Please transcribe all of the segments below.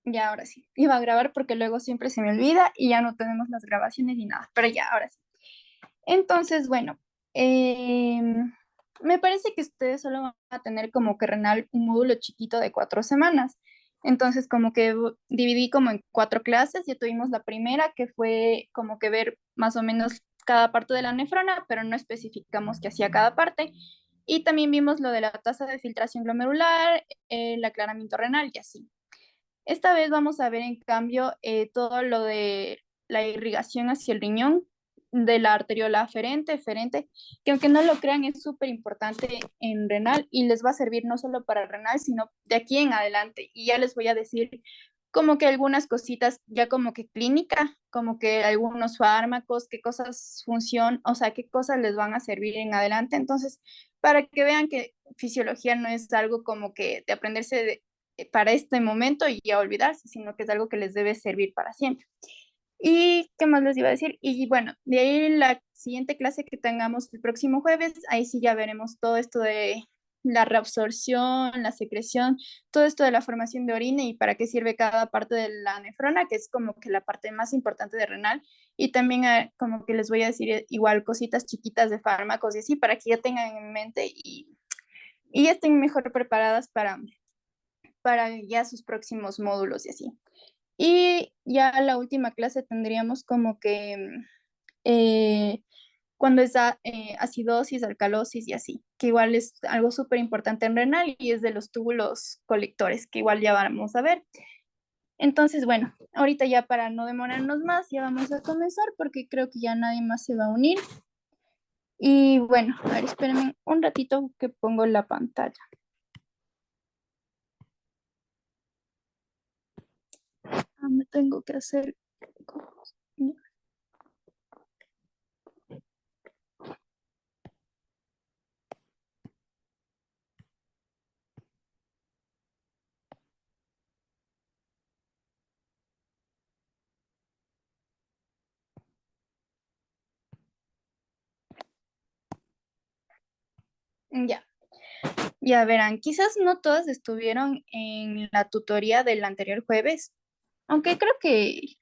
Ya, ahora sí. Iba a grabar porque luego siempre se me olvida y ya no tenemos las grabaciones ni nada, pero ya, ahora sí. Entonces, bueno, me parece que ustedes solo van a tener como que renal un módulo chiquito de 4 semanas. Entonces, como que dividí como en 4 clases. Ya tuvimos la primera, que fue como que ver más o menos cada parte de la nefrona, pero no especificamos qué hacía cada parte. Y también vimos lo de la tasa de filtración glomerular, el aclaramiento renal y así. Esta vez vamos a ver, en cambio, todo lo de la irrigación hacia el riñón, de la arteriola aferente, eferente, que aunque no lo crean es súper importante en renal y les va a servir no solo para renal, sino de aquí en adelante. Y ya les voy a decir como que algunas cositas ya como que clínica, como que algunos fármacos, qué cosas funcionan, o sea, qué cosas les van a servir en adelante. Entonces, para que vean que fisiología no es algo como que de aprenderse para este momento y ya olvidarse, sino que es algo que les debe servir para siempre. ¿Y qué más les iba a decir? Y bueno, de ahí la siguiente clase que tengamos el próximo jueves, ahí sí ya veremos todo esto de la reabsorción, la secreción, todo esto de la formación de orina y para qué sirve cada parte de la nefrona, que es como que la parte más importante de renal. Y también como que les voy a decir igual cositas chiquitas de fármacos y así, para que ya tengan en mente y estén mejor preparadas para ya sus próximos módulos y así. Y ya la última clase tendríamos como que cuando es acidosis, alcalosis y así, que igual es algo súper importante en renal y es de los túbulos colectores, que igual ya vamos a ver. Entonces, bueno, ahorita ya para no demorarnos más, ya vamos a comenzar porque creo que ya nadie más se va a unir. Y bueno, a ver, espérenme un ratito que pongo la pantalla. Me tengo que hacer... Ya. Ya verán, quizás no todas estuvieron en la tutoría del anterior jueves, aunque creo que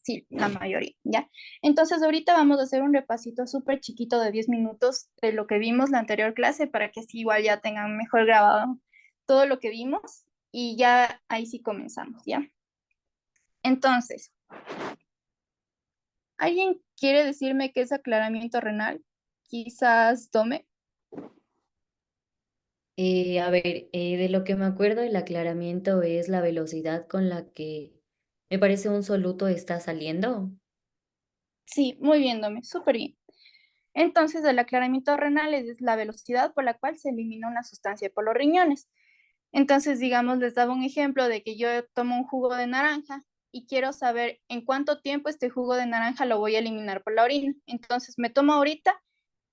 sí, la mayoría, ¿ya? Entonces ahorita vamos a hacer un repasito súper chiquito de 10 minutos de lo que vimos la anterior clase para que así igual ya tengan mejor grabado todo lo que vimos y ya ahí sí comenzamos, ¿ya? Entonces, ¿alguien quiere decirme qué es aclaramiento renal? Quizás tome. A ver, de lo que me acuerdo, el aclaramiento es la velocidad con la que me parece un soluto está saliendo. Sí, muy bien, Dome, súper bien. Entonces, el aclaramiento renal es la velocidad por la cual se elimina una sustancia por los riñones. Entonces, digamos, les daba un ejemplo de que yo tomo un jugo de naranja y quiero saber en cuánto tiempo este jugo de naranja lo voy a eliminar por la orina. Entonces, me tomo ahorita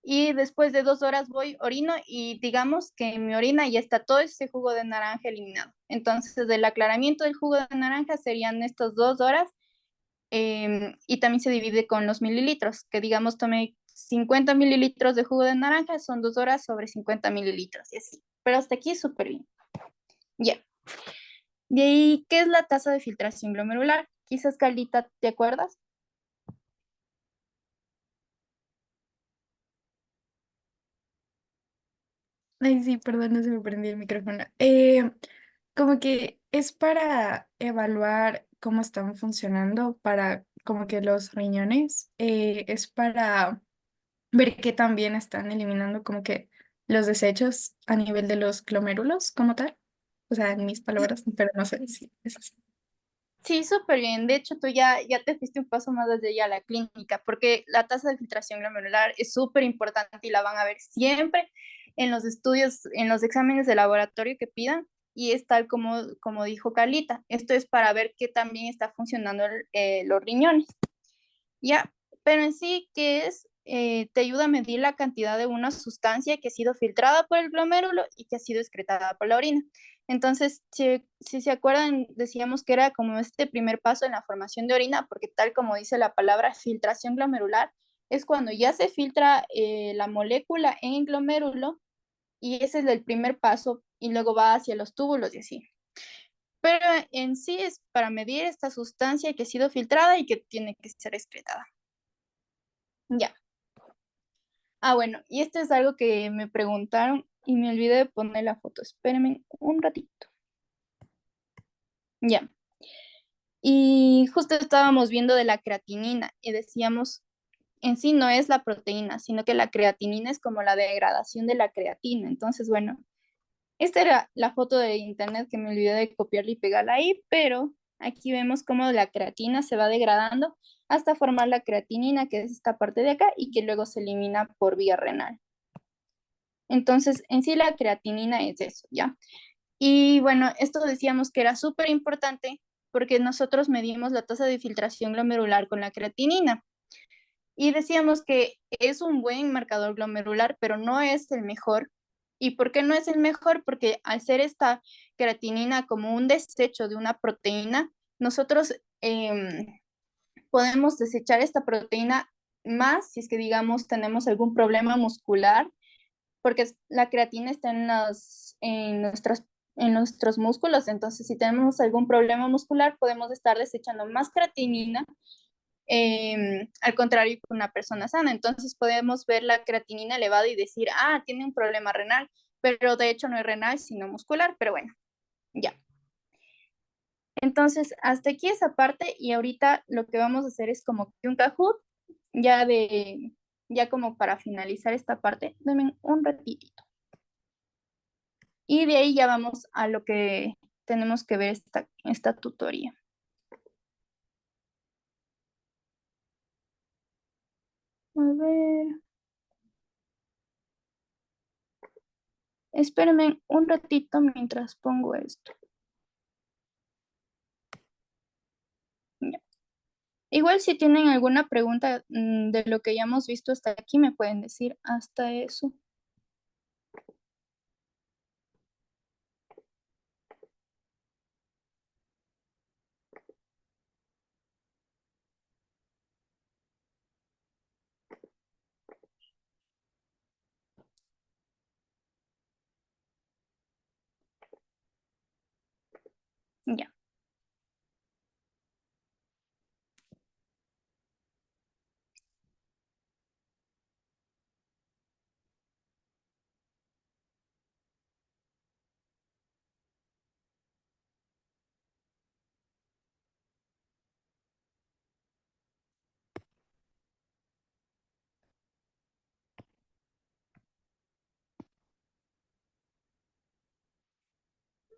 y después de 2 horas voy, orino y digamos que en mi orina ya está todo ese jugo de naranja eliminado. Entonces, el aclaramiento del jugo de naranja serían estas 2 horas y también se divide con los mililitros, que digamos tomé 50 mililitros de jugo de naranja, son 2 horas sobre 50 mililitros y así. Pero hasta aquí súper bien. Ya. De ahí, ¿qué es la tasa de filtración glomerular? Quizás, Carlita, ¿te acuerdas? Ay, sí, perdón, no se me prendió el micrófono. Como que es para evaluar cómo están funcionando, para como que los riñones, es para ver que también están eliminando como que los desechos a nivel de los glomérulos como tal. O sea, en mis palabras, pero no sé si es así. Sí, súper bien. De hecho, tú ya te fuiste un paso más desde ya a la clínica, porque la tasa de filtración glomerular es súper importante y la van a ver siempre en los estudios, en los exámenes de laboratorio que pidan. Y es tal como dijo Carlita, esto es para ver que también está funcionando los riñones. Ya, pero en sí, ¿qué es? Te ayuda a medir la cantidad de una sustancia que ha sido filtrada por el glomérulo y que ha sido excretada por la orina. Entonces, si se acuerdan, decíamos que era como este primer paso en la formación de orina, porque tal como dice la palabra filtración glomerular, es cuando ya se filtra la molécula en el glomérulo y ese es el primer paso y luego va hacia los túbulos y así. pero en sí es para medir esta sustancia que ha sido filtrada y que tiene que ser excretada. Ya. Ah, bueno, y esto es algo que me preguntaron y me olvidé de poner la foto. Espérenme un ratito. Ya. Y justo estábamos viendo de la creatinina y decíamos, en sí no es la proteína, sino que la creatinina es como la degradación de la creatina. Entonces, bueno, esta era la foto de internet que me olvidé de copiarla y pegarla ahí, pero aquí vemos cómo la creatina se va degradando hasta formar la creatinina, que es esta parte de acá, y que luego se elimina por vía renal. Entonces, en sí la creatinina es eso, ¿ya? Y bueno, esto decíamos que era súper importante porque nosotros medimos la tasa de filtración glomerular con la creatinina. Y decíamos que es un buen marcador glomerular, pero no es el mejor. ¿Y por qué no es el mejor? Porque al ser esta creatinina como un desecho de una proteína, nosotros podemos desechar esta proteína más si es que, digamos, tenemos algún problema muscular, porque la creatina está en nuestros músculos, entonces si tenemos algún problema muscular, podemos estar desechando más creatinina al contrario que una persona sana. Entonces podemos ver la creatinina elevada y decir, ah, tiene un problema renal, pero de hecho no es renal, sino muscular, pero bueno, ya. Entonces, hasta aquí esa parte y ahorita lo que vamos a hacer es como que un Kahoot, ya de, ya como para finalizar esta parte, denme un ratito. Y de ahí ya vamos a lo que tenemos que ver esta tutoría. A ver, espérenme un ratito mientras pongo esto. Ya. Igual si tienen alguna pregunta de lo que ya hemos visto hasta aquí, me pueden decir hasta eso. Ya.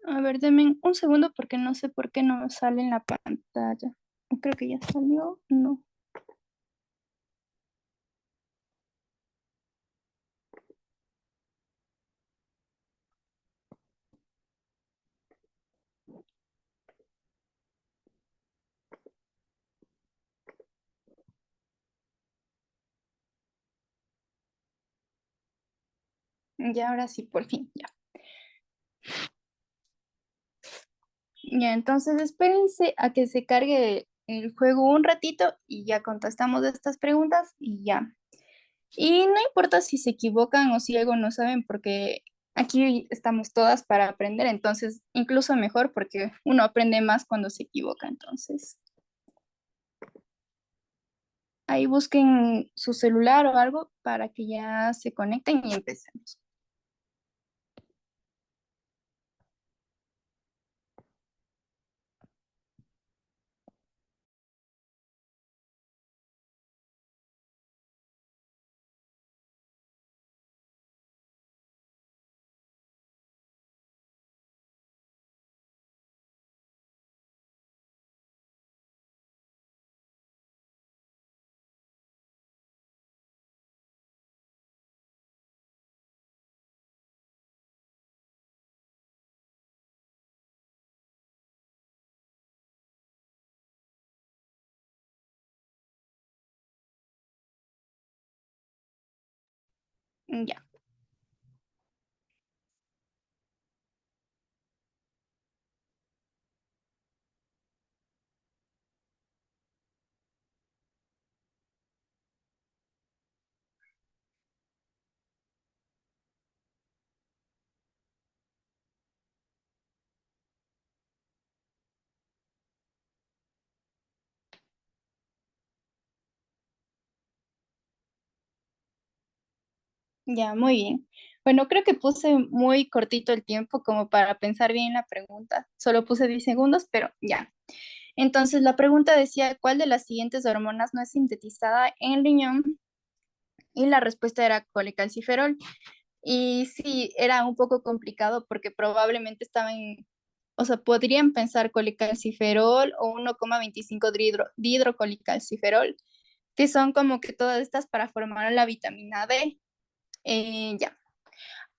A ver, denme un segundo porque no sé por qué no me sale en la pantalla. Creo que ya salió. No. Ya, ahora sí, por fin, ya. Ya, entonces espérense a que se cargue el juego un ratito y ya contestamos estas preguntas y ya. Y no importa si se equivocan o si algo no saben, porque aquí estamos todas para aprender, entonces incluso mejor porque uno aprende más cuando se equivoca. Entonces, ahí busquen su celular o algo para que ya se conecten y empecemos. Ya. Ya, muy bien. Bueno, creo que puse muy cortito el tiempo como para pensar bien la pregunta. Solo puse 10 segundos, pero ya. Entonces, la pregunta decía, ¿cuál de las siguientes hormonas no es sintetizada en el riñón? Y la respuesta era colecalciferol. Y sí, era un poco complicado porque probablemente estaban, o sea, podrían pensar colecalciferol o 1,25 dihidrocolecalciferol, que son como que todas estas para formar la vitamina D. Ya.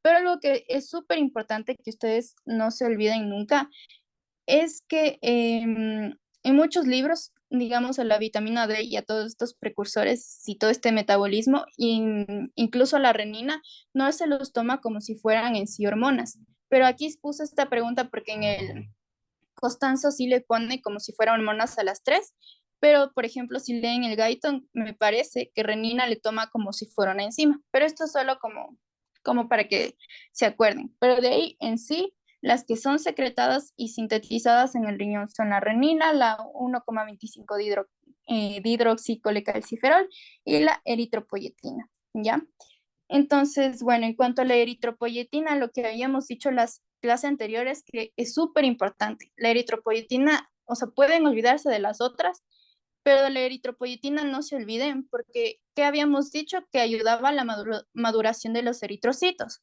Pero algo que es súper importante que ustedes no se olviden nunca es que en muchos libros, digamos, a la vitamina D y a todos estos precursores y todo este metabolismo, incluso a la renina, no se los toma como si fueran en sí hormonas. Pero aquí puse esta pregunta porque en el Costanzo sí le pone como si fueran hormonas a las tres, pero por ejemplo, si leen el Guyton, me parece que renina le toma como si fuera una enzima, pero esto es solo como para que se acuerden. Pero de ahí en sí, las que son secretadas y sintetizadas en el riñón son la renina, la 1,25 dihidroxicolecalciferol y la eritropoyetina, ¿ya? Entonces, bueno, en cuanto a la eritropoyetina, lo que habíamos dicho las clases anteriores, que es súper importante. La eritropoyetina, o sea, pueden olvidarse de las otras, pero de la eritropoyetina no se olviden, porque ¿qué habíamos dicho? Que ayudaba a la maduración de los eritrocitos.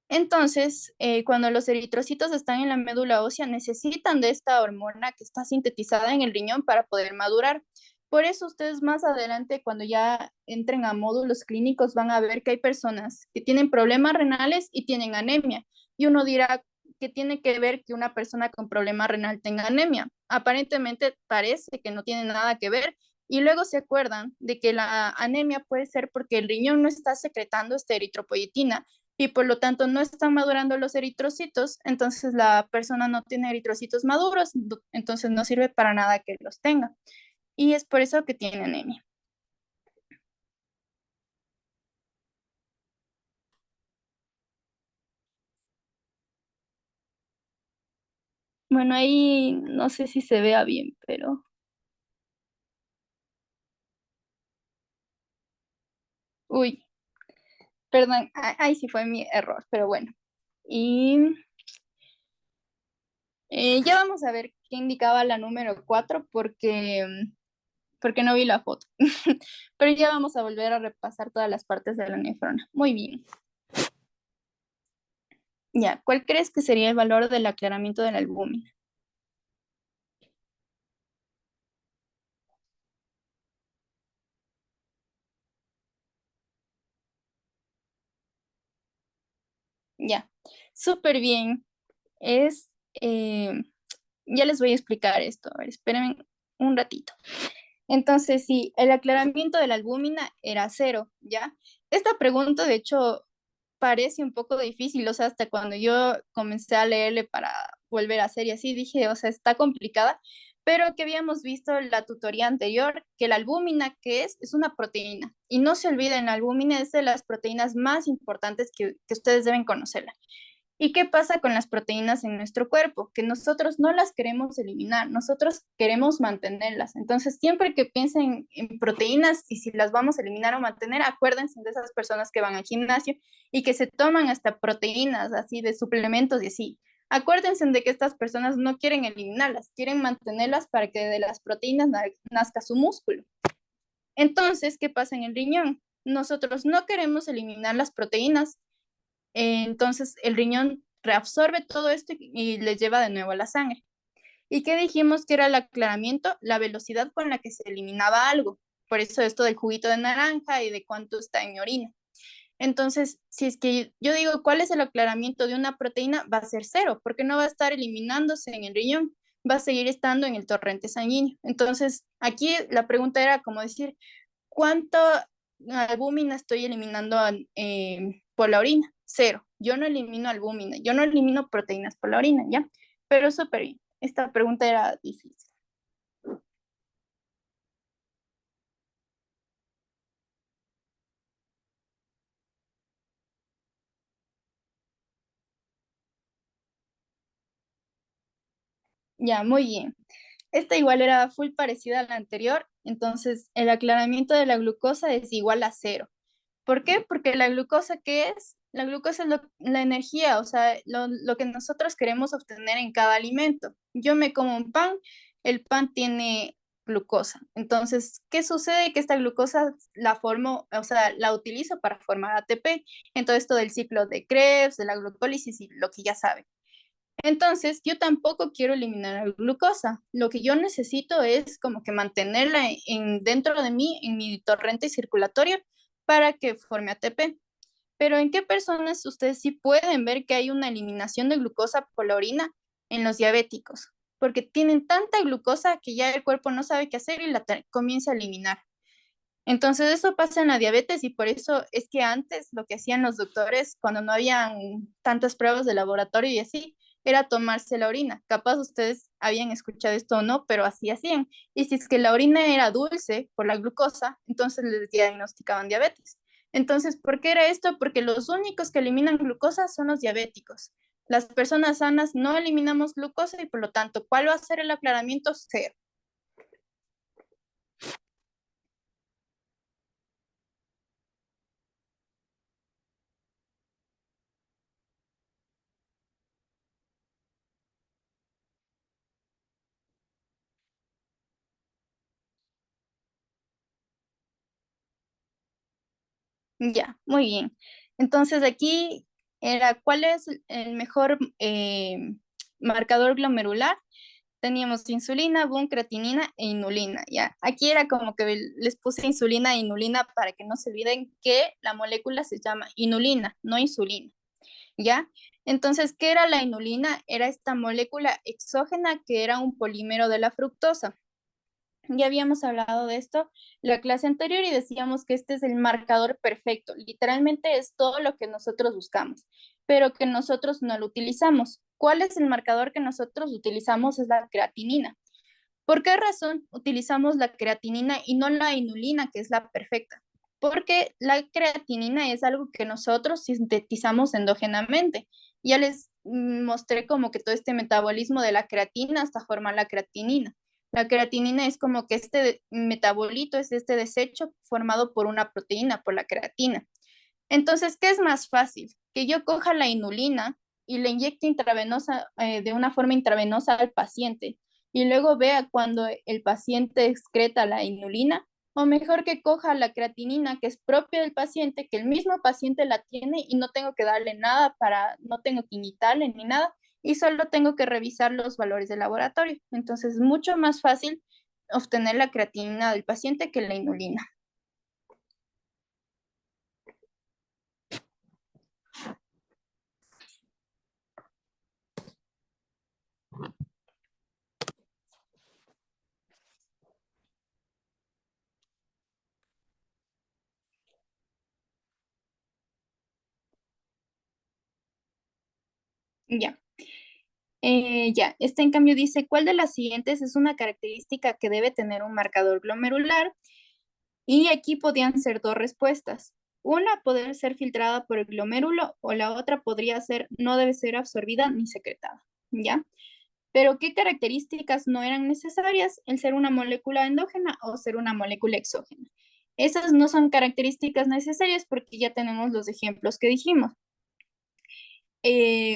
Entonces, cuando los eritrocitos están en la médula ósea, necesitan de esta hormona que está sintetizada en el riñón para poder madurar. Por eso ustedes más adelante, cuando ya entren a módulos clínicos, van a ver que hay personas que tienen problemas renales y tienen anemia. Y uno dirá que tiene que ver que una persona con problema renal tenga anemia. Aparentemente parece que no tiene nada que ver. Y luego se acuerdan de que la anemia puede ser porque el riñón no está secretando esta eritropoyetina y por lo tanto no están madurando los eritrocitos, entonces la persona no tiene eritrocitos maduros, entonces no sirve para nada que los tenga. Y es por eso que tiene anemia. Bueno, ahí no sé si se vea bien, pero... Uy, perdón, ahí sí fue mi error, pero bueno. Y ya vamos a ver qué indicaba la número 4 porque no vi la foto. Pero ya vamos a volver a repasar todas las partes de la nefrona. Muy bien. Ya, ¿cuál crees que sería el valor del aclaramiento de la albúmina? Ya, súper bien. Es, ya les voy a explicar esto. A ver, espérenme un ratito. Entonces, sí, el aclaramiento de la albúmina era cero, ¿ya? Esta pregunta, de hecho, parece un poco difícil, o sea, hasta cuando yo comencé a leerle para volver a hacer y así, dije, o sea, está complicada, pero que habíamos visto en la tutoría anterior, que la albúmina, ¿qué es una proteína. Y no se olviden, la albúmina es de las proteínas más importantes que ustedes deben conocerla. ¿Y qué pasa con las proteínas en nuestro cuerpo? Que nosotros no las queremos eliminar, nosotros queremos mantenerlas. Entonces, siempre que piensen en proteínas y si las vamos a eliminar o mantener, acuérdense de esas personas que van al gimnasio y que se toman hasta proteínas así de suplementos y así. Acuérdense de que estas personas no quieren eliminarlas, quieren mantenerlas para que de las proteínas nazca su músculo. Entonces, ¿qué pasa en el riñón? Nosotros no queremos eliminar las proteínas, entonces el riñón reabsorbe todo esto y le lleva de nuevo a la sangre. ¿Y qué dijimos que era el aclaramiento? La velocidad con la que se eliminaba algo. Por eso esto del juguito de naranja y de cuánto está en mi orina. Entonces, si es que yo digo cuál es el aclaramiento de una proteína, va a ser cero, porque no va a estar eliminándose en el riñón, va a seguir estando en el torrente sanguíneo. Entonces, aquí la pregunta era como decir, ¿cuánto albúmina estoy eliminando por la orina? Cero. Yo no elimino albúmina, yo no elimino proteínas por la orina, ¿ya? Pero súper bien. Esta pregunta era difícil. Ya, muy bien. Esta igual era full parecida a la anterior, entonces el aclaramiento de la glucosa es igual a cero. ¿Por qué? Porque la glucosa, ¿qué es? La glucosa es la energía, o sea, lo que nosotros queremos obtener en cada alimento. Yo me como un pan, el pan tiene glucosa. Entonces, ¿qué sucede? Que esta glucosa la formo, o sea, la utilizo para formar ATP. Entonces, todo el ciclo de Krebs, de la glucólisis y lo que ya saben. Entonces, yo tampoco quiero eliminar la glucosa. Lo que yo necesito es como que mantenerla dentro de mí, en mi torrente circulatorio, para que forme ATP. Pero ¿en qué personas ustedes sí pueden ver que hay una eliminación de glucosa por la orina? En los diabéticos, porque tienen tanta glucosa que ya el cuerpo no sabe qué hacer y comienza a eliminar. Entonces eso pasa en la diabetes y por eso es que antes lo que hacían los doctores cuando no habían tantas pruebas de laboratorio y así, era tomarse la orina. Capaz ustedes habían escuchado esto o no, pero así hacían. Y si es que la orina era dulce por la glucosa, entonces les diagnosticaban diabetes. Entonces, ¿por qué era esto? Porque los únicos que eliminan glucosa son los diabéticos. Las personas sanas no eliminamos glucosa y por lo tanto, ¿cuál va a ser el aclaramiento? Cero. Ya, muy bien. Entonces aquí era, ¿cuál es el mejor marcador glomerular? Teníamos insulina, boom, creatinina e inulina, ¿ya? Aquí era como que les puse insulina e inulina para que no se olviden que la molécula se llama inulina, no insulina, ¿ya? Entonces, ¿qué era la inulina? Era esta molécula exógena que era un polímero de la fructosa. Ya habíamos hablado de esto la clase anterior y decíamos que este es el marcador perfecto. Literalmente es todo lo que nosotros buscamos, pero que nosotros no lo utilizamos. ¿Cuál es el marcador que nosotros utilizamos? Es la creatinina. ¿Por qué razón utilizamos la creatinina y no la inulina, que es la perfecta? Porque la creatinina es algo que nosotros sintetizamos endógenamente. Ya les mostré como que todo este metabolismo de la creatina hasta formar la creatinina. La creatinina es como que este metabolito es este desecho formado por una proteína, por la creatina. Entonces, ¿qué es más fácil? Que yo coja la inulina y le inyecte intravenosa, de una forma intravenosa al paciente y luego vea cuando el paciente excreta la inulina, o mejor que coja la creatinina que es propia del paciente, que el mismo paciente la tiene y no tengo que darle nada no tengo que inyectarle ni nada y solo tengo que revisar los valores del laboratorio. Entonces, es mucho más fácil obtener la creatinina del paciente que la inulina. Ya. Ya, este en cambio dice, ¿cuál de las siguientes es una característica que debe tener un marcador glomerular? Y aquí podían ser dos respuestas. Una poder ser filtrada por el glomérulo o la otra podría ser no debe ser absorbida ni secretada, ¿ya? Pero ¿qué características no eran necesarias? El ser una molécula endógena o ser una molécula exógena. Esas no son características necesarias porque ya tenemos los ejemplos que dijimos.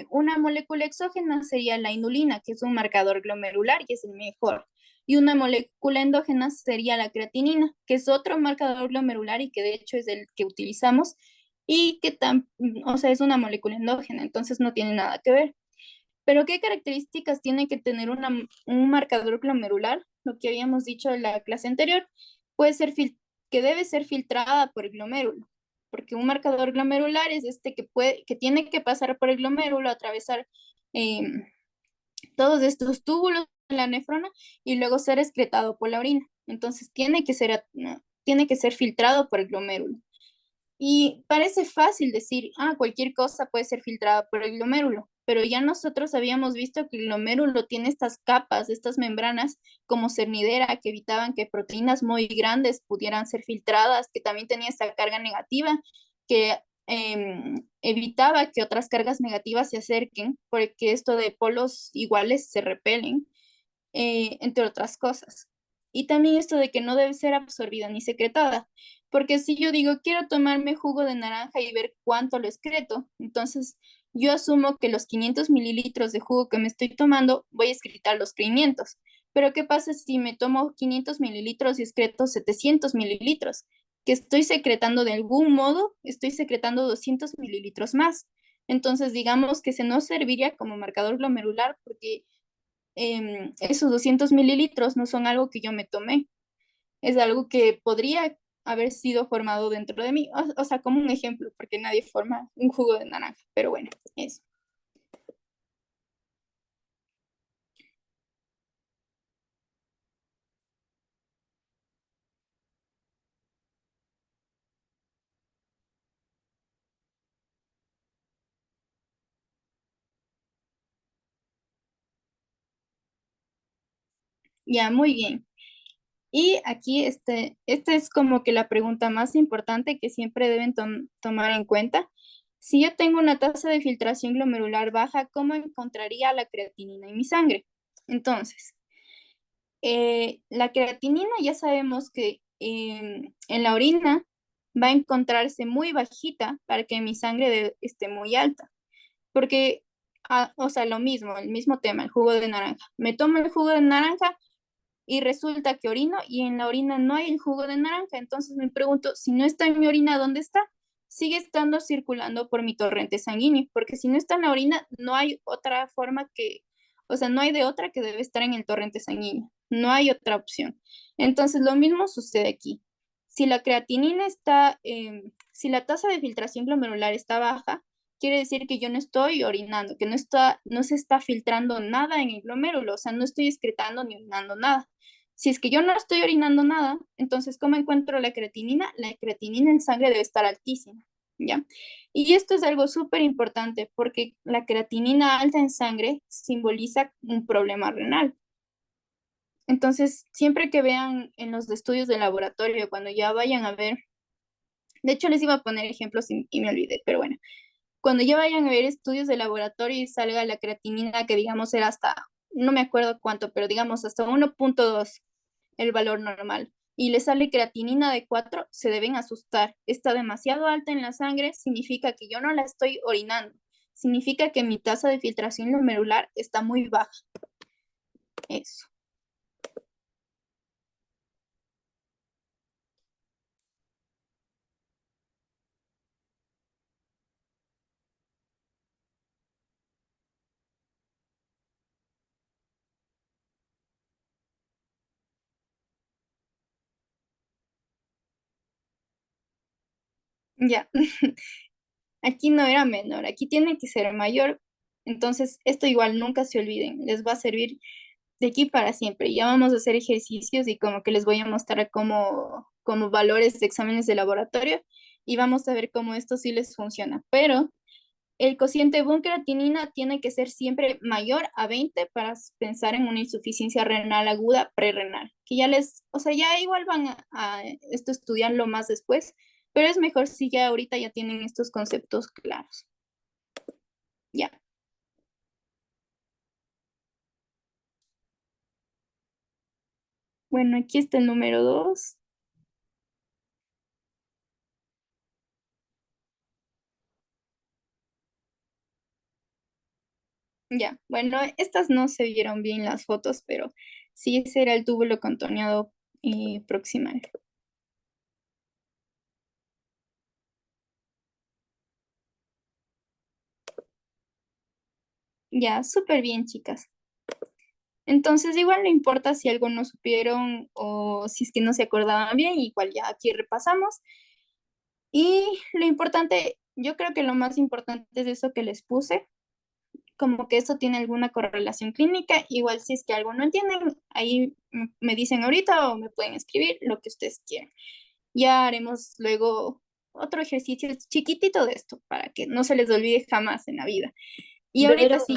Una molécula exógena sería la inulina, que es un marcador glomerular y es el mejor. Y una molécula endógena sería la creatinina, que es otro marcador glomerular y que de hecho es el que utilizamos y que o sea, es una molécula endógena, entonces no tiene nada que ver. Pero ¿qué características tiene que tener un marcador glomerular? Lo que habíamos dicho en la clase anterior, puede ser que debe ser filtrada por el glomérulo, porque un marcador glomerular es este que tiene que pasar por el glomérulo, atravesar em, todos estos túbulos de la nefrona y luego ser excretado por la orina. Entonces tiene que ser filtrado por el glomérulo. Y parece fácil decir, cualquier cosa puede ser filtrada por el glomérulo, pero ya nosotros habíamos visto que el glomérulo tiene estas capas, estas membranas como cernidera que evitaban que proteínas muy grandes pudieran ser filtradas, que también tenía esta carga negativa que evitaba que otras cargas negativas se acerquen, porque esto de polos iguales se repelen, entre otras cosas. Y también esto de que no debe ser absorbida ni secretada, porque si yo digo, quiero tomarme jugo de naranja y ver cuánto lo excreto, entonces yo asumo que los 500 mililitros de jugo que me estoy tomando, voy a excretar los 500. Pero ¿qué pasa si me tomo 500 mililitros y excreto 700 mililitros? Que estoy secretando de algún modo, estoy secretando 200 mililitros más. Entonces, digamos que se nos serviría como marcador glomerular porque esos 200 mililitros no son algo que yo me tomé, es algo que podría haber sido formado dentro de mí. O sea, como un ejemplo, porque nadie forma un jugo de naranja, pero bueno, eso. Ya, muy bien. Y aquí este es como que la pregunta más importante que siempre deben tomar en cuenta. Si yo tengo una tasa de filtración glomerular baja, ¿cómo encontraría la creatinina en mi sangre? Entonces, la creatinina ya sabemos que en la orina va a encontrarse muy bajita para que mi sangre esté muy alta. Porque, o sea, lo mismo, el mismo tema, el jugo de naranja. Me tomo el jugo de naranja y resulta que orino y en la orina no hay el jugo de naranja. Entonces me pregunto, si no está en mi orina, ¿dónde está? Sigue estando circulando por mi torrente sanguíneo, porque si no está en la orina, no hay otra forma que, o sea, no hay de otra que debe estar en el torrente sanguíneo. No hay otra opción. Entonces lo mismo sucede aquí. Si la creatinina está, si la tasa de filtración glomerular está baja, quiere decir que yo no estoy orinando, que no se está filtrando nada en el glomérulo, o sea, no estoy excretando ni orinando nada. Si es que yo no estoy orinando nada, entonces, ¿cómo encuentro la creatinina? La creatinina en sangre debe estar altísima, ¿ya? Y esto es algo súper importante porque la creatinina alta en sangre simboliza un problema renal. Entonces, siempre que vean en los estudios de laboratorio, cuando ya vayan a ver, de hecho les iba a poner ejemplos y me olvidé, pero bueno, cuando ya vayan a ver estudios de laboratorio y salga la creatinina que digamos era hasta, no me acuerdo cuánto, pero digamos hasta 1.2 el valor normal, y le sale creatinina de 4, se deben asustar. Está demasiado alta en la sangre, significa que yo no la estoy orinando, significa que mi tasa de filtración glomerular está muy baja. Eso. Ya, aquí no era menor, aquí tiene que ser mayor. Entonces, esto igual nunca se olviden, les va a servir de aquí para siempre. Ya vamos a hacer ejercicios y como que les voy a mostrar como valores de exámenes de laboratorio y vamos a ver cómo esto sí les funciona. Pero el cociente creatinina tiene que ser siempre mayor a 20 para pensar en una insuficiencia renal aguda prerrenal, que ya o sea, ya igual van a esto estudiarlo más después, pero es mejor si ya ahorita ya tienen estos conceptos claros. Ya. Bueno, aquí está el número 2. Ya, bueno, estas no se vieron bien las fotos, pero sí, ese era el túbulo contorneado proximal. Ya, súper bien, chicas. Entonces, igual no importa si algo no supieron o si es que no se acordaban bien, igual ya aquí repasamos. Y lo importante, yo creo que lo más importante es eso que les puse, como que esto tiene alguna correlación clínica. Igual si es que algo no entienden, ahí me dicen ahorita o me pueden escribir lo que ustedes quieran. Ya haremos luego otro ejercicio chiquitito de esto para que no se les olvide jamás en la vida. Y ahorita Pero sí,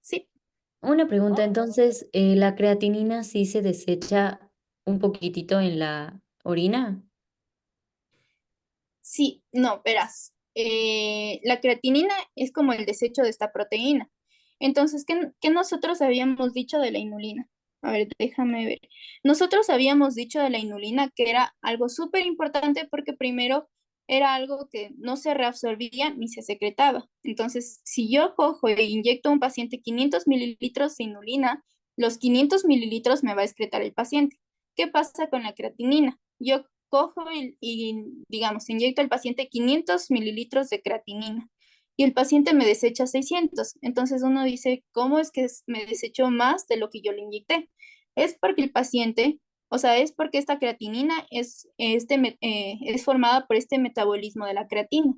sí, una pregunta, entonces, ¿la creatinina sí se desecha un poquitito en la orina? sí, no, verás. La creatinina es como el desecho de esta proteína. Entonces, ¿qué nosotros habíamos dicho de la inulina? A ver, déjame ver. Nosotros habíamos dicho de la inulina que era algo súper importante porque primero era algo que no se reabsorbía ni se secretaba. Entonces, si yo cojo e inyecto a un paciente 500 mililitros de inulina, los 500 mililitros me va a excretar el paciente. ¿Qué pasa con la creatinina? Yo cojo digamos, inyecto al paciente 500 mililitros de creatinina y el paciente me desecha 600. Entonces uno dice, ¿cómo es que me desechó más de lo que yo le inyecté? Es porque el paciente, o sea, es porque esta creatinina es formada por este metabolismo de la creatina.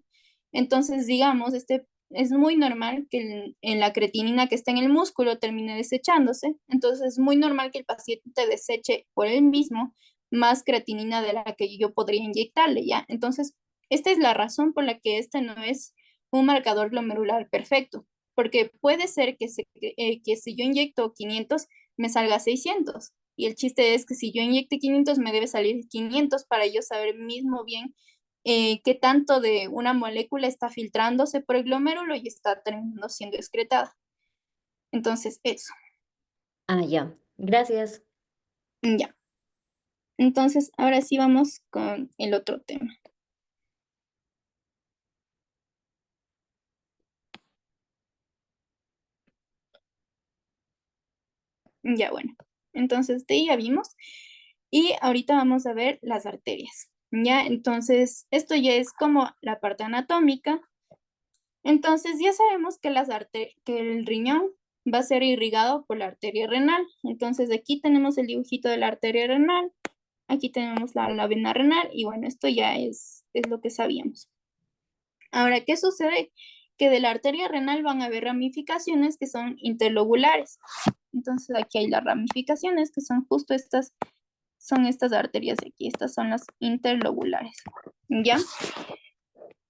Entonces, digamos, es muy normal que en la creatinina que está en el músculo termine desechándose. Entonces, es muy normal que el paciente deseche por él mismo más creatinina de la que yo podría inyectarle, ¿ya? Entonces, esta es la razón por la que este no es un marcador glomerular perfecto, porque puede ser que si yo inyecto 500 me salga 600, y el chiste es que si yo inyecte 500 me debe salir 500 para yo saber mismo bien qué tanto de una molécula está filtrándose por el glomérulo y está terminando siendo excretada. Entonces, eso, Ah, ya. Gracias. ya. Entonces, ahora sí vamos con el otro tema. Ya, bueno. Entonces, de ahí ya vimos. Y ahorita vamos a ver las arterias. Ya, entonces, esto ya es como la parte anatómica. Entonces, ya sabemos que que el riñón va a ser irrigado por la arteria renal. Entonces, aquí tenemos el dibujito de la arteria renal. Aquí tenemos la vena renal. Y bueno, esto ya es lo que sabíamos. Ahora, ¿qué sucede? Que de la arteria renal van a haber ramificaciones que son interlobulares. Entonces, aquí hay las ramificaciones que son estas arterias de aquí, estas son las interlobulares, ¿ya?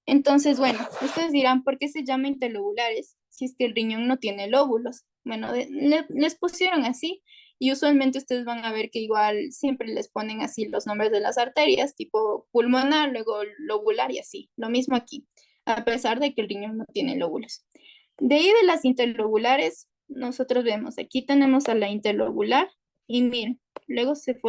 Entonces, bueno, ustedes dirán, ¿por qué se llama interlobulares si es que el riñón no tiene lóbulos? Bueno, les pusieron así y usualmente ustedes van a ver que igual siempre les ponen así los nombres de las arterias, tipo pulmonar, luego lobular y así. Lo mismo aquí, a pesar de que el riñón no tiene lóbulos. De ahí de las interlobulares, nosotros vemos, aquí tenemos a la interlobular y miren, luego se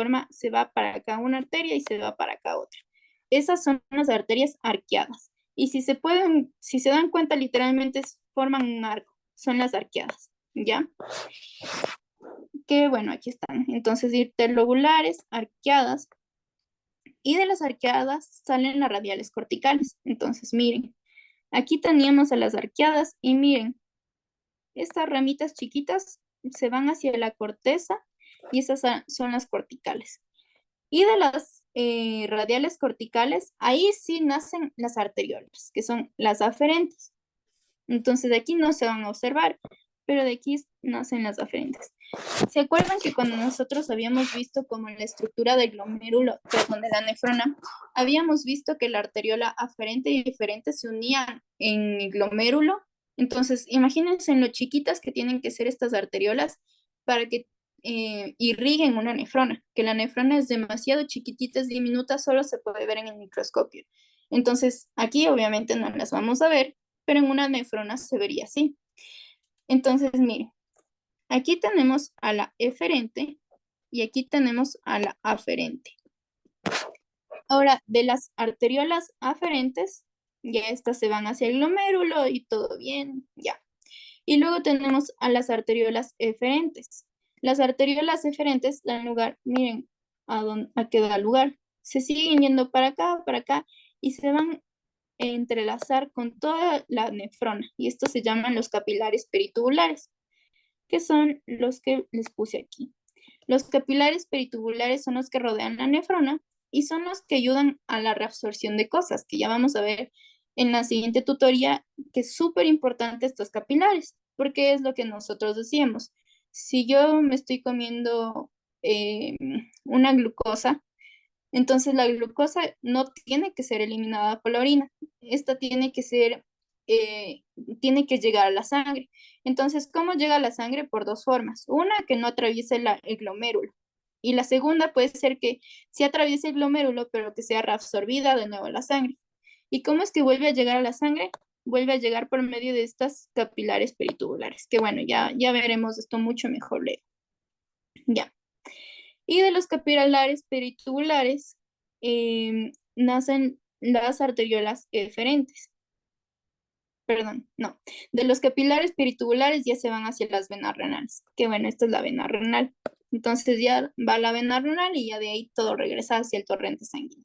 va para acá una arteria y se va para acá otra. Esas son las arterias arqueadas. Y si se dan cuenta, literalmente forman un arco, son las arqueadas, ¿ya? Que bueno, aquí están. Entonces, interlobulares, arqueadas, y de las arqueadas salen las radiales corticales. Entonces, miren, aquí teníamos a las arqueadas y miren, estas ramitas chiquitas se van hacia la corteza y esas son las corticales. Y de las radiales corticales, ahí sí nacen las arteriolas, que son las aferentes. Entonces de aquí no se van a observar, pero de aquí nacen las aferentes. ¿Se acuerdan que cuando nosotros habíamos visto como la estructura del glomérulo, perdón, de la nefrona, habíamos visto que la arteriola aferente y diferente se unían en el glomérulo? Entonces, imagínense en lo chiquitas que tienen que ser estas arteriolas para que irriguen una nefrona, que la nefrona es demasiado chiquitita, es diminuta, solo se puede ver en el microscopio. Entonces, aquí obviamente no las vamos a ver, pero en una nefrona se vería así. Entonces, miren, aquí tenemos a la eferente y aquí tenemos a la aferente. Ahora, de las arteriolas aferentes, ya estas se van hacia el glomérulo y todo bien, ya. Y luego tenemos a las arteriolas eferentes. Las arteriolas eferentes dan lugar, miren a qué da lugar. Se siguen yendo para acá y se van a entrelazar con toda la nefrona. Y estos se llaman los capilares peritubulares, que son los que les puse aquí. Los capilares peritubulares son los que rodean la nefrona y son los que ayudan a la reabsorción de cosas, que ya vamos a ver en la siguiente tutoría, que es súper importante estos capilares, porque es lo que nosotros decíamos. Si yo me estoy comiendo una glucosa, entonces la glucosa no tiene que ser eliminada por la orina, esta tiene que llegar a la sangre. Entonces, ¿cómo llega a la sangre? Por dos formas. Una, que no atraviese el glomérulo. Y la segunda puede ser que sí atraviese el glomérulo, pero que sea reabsorbida de nuevo a la sangre. ¿Y cómo es que vuelve a llegar a la sangre? Vuelve a llegar por medio de estas capilares peritubulares, que bueno, ya veremos esto mucho mejor luego. Ya, Y de los capilares peritubulares nacen las arteriolas eferentes. Perdón, no. De los capilares peritubulares ya se van hacia las venas renales, que bueno, esta es la vena renal. Entonces ya va la vena renal y ya de ahí todo regresa hacia el torrente sanguíneo.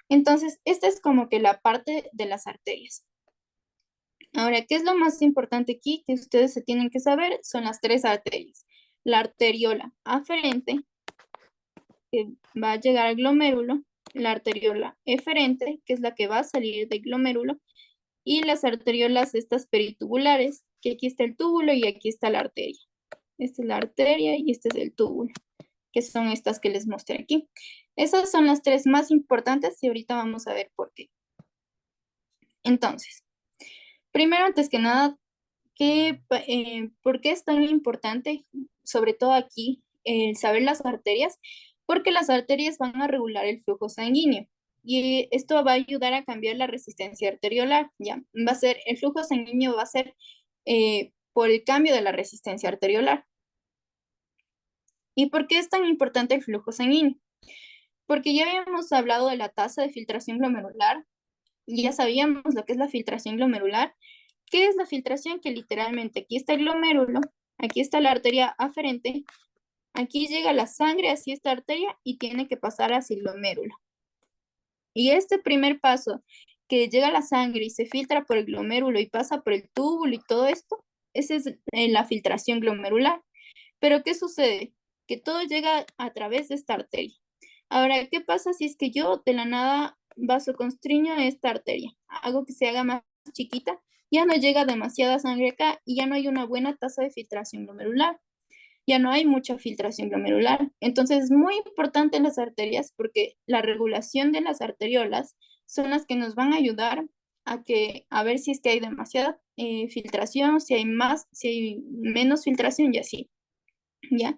Entonces, esta es como que la parte de las arterias. Ahora, ¿qué es lo más importante aquí que ustedes se tienen que saber? Son las tres arterias. La arteriola aferente, que va a llegar al glomérulo, la arteriola eferente, que es la que va a salir del glomérulo, y las arteriolas estas peritubulares, que aquí está el túbulo y aquí está la arteria. Esta es la arteria y este es el túbulo, que son estas que les mostré aquí. Esas son las tres más importantes y ahorita vamos a ver por qué. Entonces, primero, antes que nada, ¿por qué es tan importante, sobre todo aquí, saber las arterias? Porque las arterias van a regular el flujo sanguíneo y esto va a ayudar a cambiar la resistencia arteriolar, ¿ya? El flujo sanguíneo va a ser por el cambio de la resistencia arteriolar. ¿Y por qué es tan importante el flujo sanguíneo? Porque ya habíamos hablado de la tasa de filtración glomerular y ya sabíamos lo que es la filtración glomerular. ¿Qué es la filtración? Que literalmente aquí está el glomérulo, aquí está la arteria aferente, aquí llega la sangre hacia esta arteria y tiene que pasar hacia el glomérulo. Y este primer paso, que llega la sangre y se filtra por el glomérulo y pasa por el túbulo y todo esto, esa es la filtración glomerular. Pero ¿qué sucede? Que todo llega a través de esta arteria. Ahora, ¿qué pasa si es que yo de la nada vasoconstriño esta arteria? Hago que se haga más chiquita, ya no llega demasiada sangre acá y ya no hay una buena tasa de filtración glomerular. Ya no hay mucha filtración glomerular. Entonces es muy importante las arterias porque la regulación de las arteriolas son las que nos van a ayudar a ver si es que hay demasiada filtración, si hay más, si hay menos filtración y así. ¿Ya?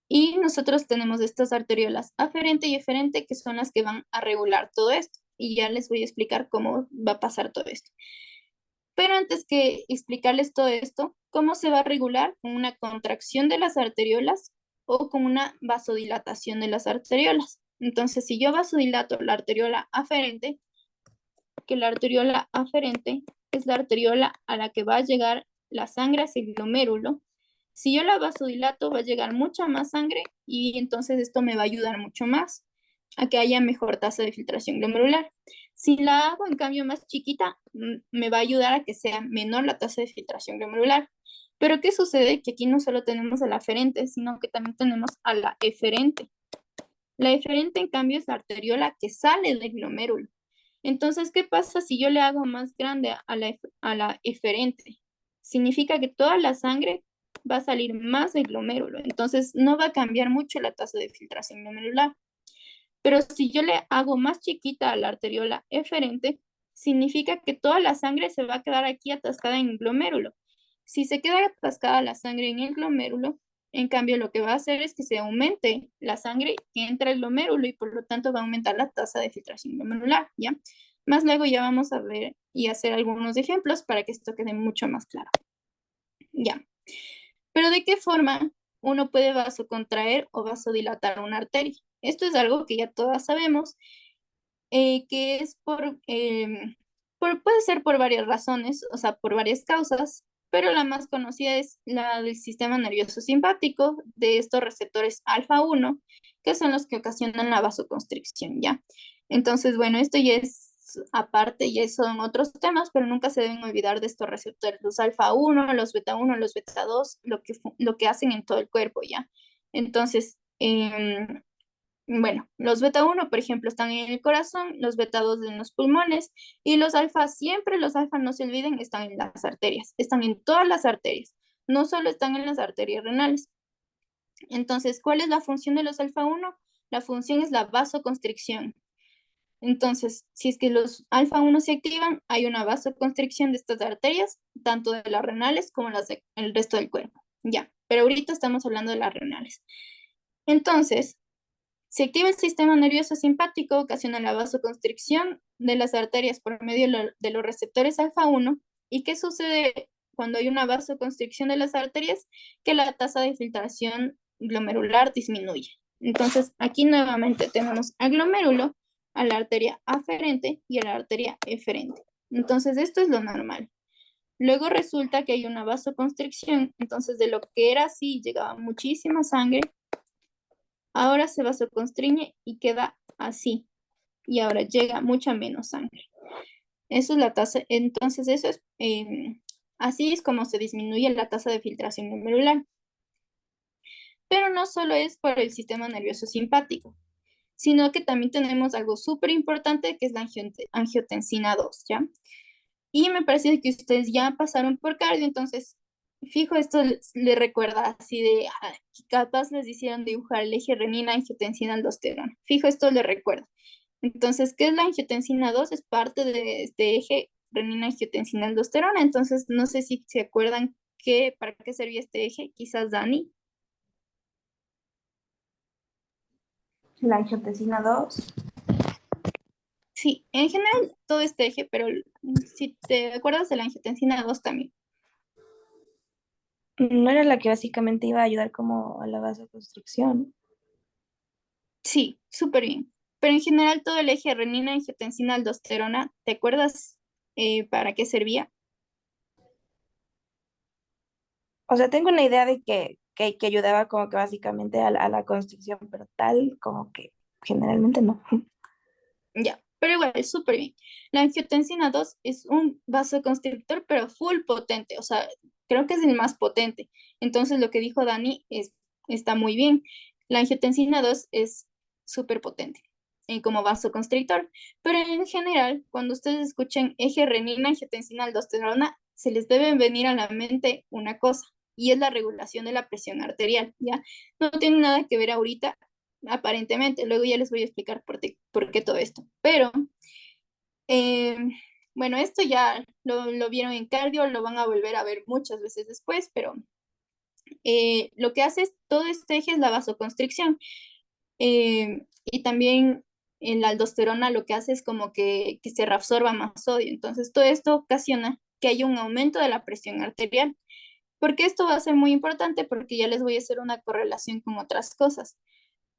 Y nosotros tenemos estas arteriolas aferente y eferente que son las que van a regular todo esto. Y ya les voy a explicar cómo va a pasar todo esto. Pero antes que explicarles todo esto, ¿cómo se va a regular? ¿Con una contracción de las arteriolas o con una vasodilatación de las arteriolas? Entonces, si yo vasodilato la arteriola aferente, que la arteriola aferente es la arteriola a la que va a llegar la sangre hacia el glomérulo. Si yo la vasodilato, va a llegar mucha más sangre y entonces esto me va a ayudar mucho más a que haya mejor tasa de filtración glomerular. Si la hago en cambio más chiquita, me va a ayudar a que sea menor la tasa de filtración glomerular. Pero ¿qué sucede? Que aquí no solo tenemos a la aferente, sino que también tenemos a la eferente. La eferente, en cambio, es la arteriola que sale del glomérulo. Entonces, ¿qué pasa si yo le hago más grande a la eferente? Significa que toda la sangre va a salir más del glomérulo. Entonces, no va a cambiar mucho la tasa de filtración glomerular. Pero si yo le hago más chiquita a la arteriola eferente, significa que toda la sangre se va a quedar aquí atascada en el glomérulo. Si se queda atascada la sangre en el glomérulo, en cambio lo que va a hacer es que se aumente la sangre que entra al glomérulo y por lo tanto va a aumentar la tasa de filtración glomerular, ¿ya? Más luego ya vamos a ver y hacer algunos ejemplos para que esto quede mucho más claro. Ya. Pero ¿de qué forma uno puede vasocontraer o vasodilatar una arteria? Esto es algo que ya todas sabemos, que es puede ser por varias razones, o sea, por varias causas, pero la más conocida es la del sistema nervioso simpático, de estos receptores alfa 1, que son los que ocasionan la vasoconstricción, ¿ya? Entonces, bueno, esto ya es aparte, ya son otros temas, pero nunca se deben olvidar de estos receptores, los alfa 1, los beta 1, los beta 2, lo que hacen en todo el cuerpo, ¿ya? Entonces, bueno, los beta 1, por ejemplo, están en el corazón, los beta 2 en los pulmones y los alfa, siempre los alfa, no se olviden, están en las arterias, están en todas las arterias, no solo están en las arterias renales. Entonces, ¿cuál es la función de los alfa 1? La función es la vasoconstricción. Entonces, si es que los alfa 1 se activan, hay una vasoconstricción de estas arterias, tanto de las renales como las del resto del cuerpo. Ya, pero ahorita estamos hablando de las renales. Entonces, se activa el sistema nervioso simpático, ocasiona la vasoconstricción de las arterias por medio de los receptores alfa 1. ¿Y qué sucede cuando hay una vasoconstricción de las arterias? Que la tasa de filtración glomerular disminuye. Entonces, aquí nuevamente tenemos al glomérulo, a la arteria aferente y a la arteria eferente. Entonces, esto es lo normal. Luego resulta que hay una vasoconstricción, entonces de lo que era así, llegaba muchísima sangre, ahora se vasoconstriñe y queda así, y ahora llega mucha menos sangre. Eso es la tasa, entonces eso es, así es como se disminuye la tasa de filtración glomerular. Pero no solo es por el sistema nervioso simpático, sino que también tenemos algo súper importante que es la angiotensina 2, ¿ya? Y me parece que ustedes ya pasaron por cardio, entonces, fijo, esto le recuerda así de, capaz les hicieron dibujar el eje renina, angiotensina, aldosterona. Fijo, esto le recuerda. Entonces, ¿qué es la angiotensina 2? Es parte de este eje renina, angiotensina, aldosterona. Entonces, no sé si se acuerdan para qué servía este eje, quizás Dani. La angiotensina 2. Sí, en general todo este eje, pero si te acuerdas de la angiotensina 2 también. No era la que básicamente iba a ayudar como a la vasoconstricción. Sí, súper bien. Pero en general todo el eje renina, angiotensina, aldosterona, ¿te acuerdas para qué servía? O sea, tengo una idea de que ayudaba como que básicamente a la constricción, pero tal como que generalmente no. Ya, pero igual, es súper bien. La angiotensina 2 es un vasoconstrictor, pero full potente, o sea, creo que es el más potente. Entonces, lo que dijo Dani está muy bien. La angiotensina 2 es súper potente como vasoconstrictor, pero en general, cuando ustedes escuchen eje renina, angiotensina, aldosterona, se les debe venir a la mente una cosa, y es la regulación de la presión arterial, ¿ya? No tiene nada que ver ahorita aparentemente. Luego ya les voy a explicar por qué todo esto. Pero, eh, bueno, esto ya lo vieron en cardio, lo van a volver a ver muchas veces después, pero lo que hace es, todo este eje es la vasoconstricción. Y también en la aldosterona lo que hace es como que se reabsorba más sodio. Entonces, todo esto ocasiona que haya un aumento de la presión arterial. Porque esto va a ser muy importante porque ya les voy a hacer una correlación con otras cosas.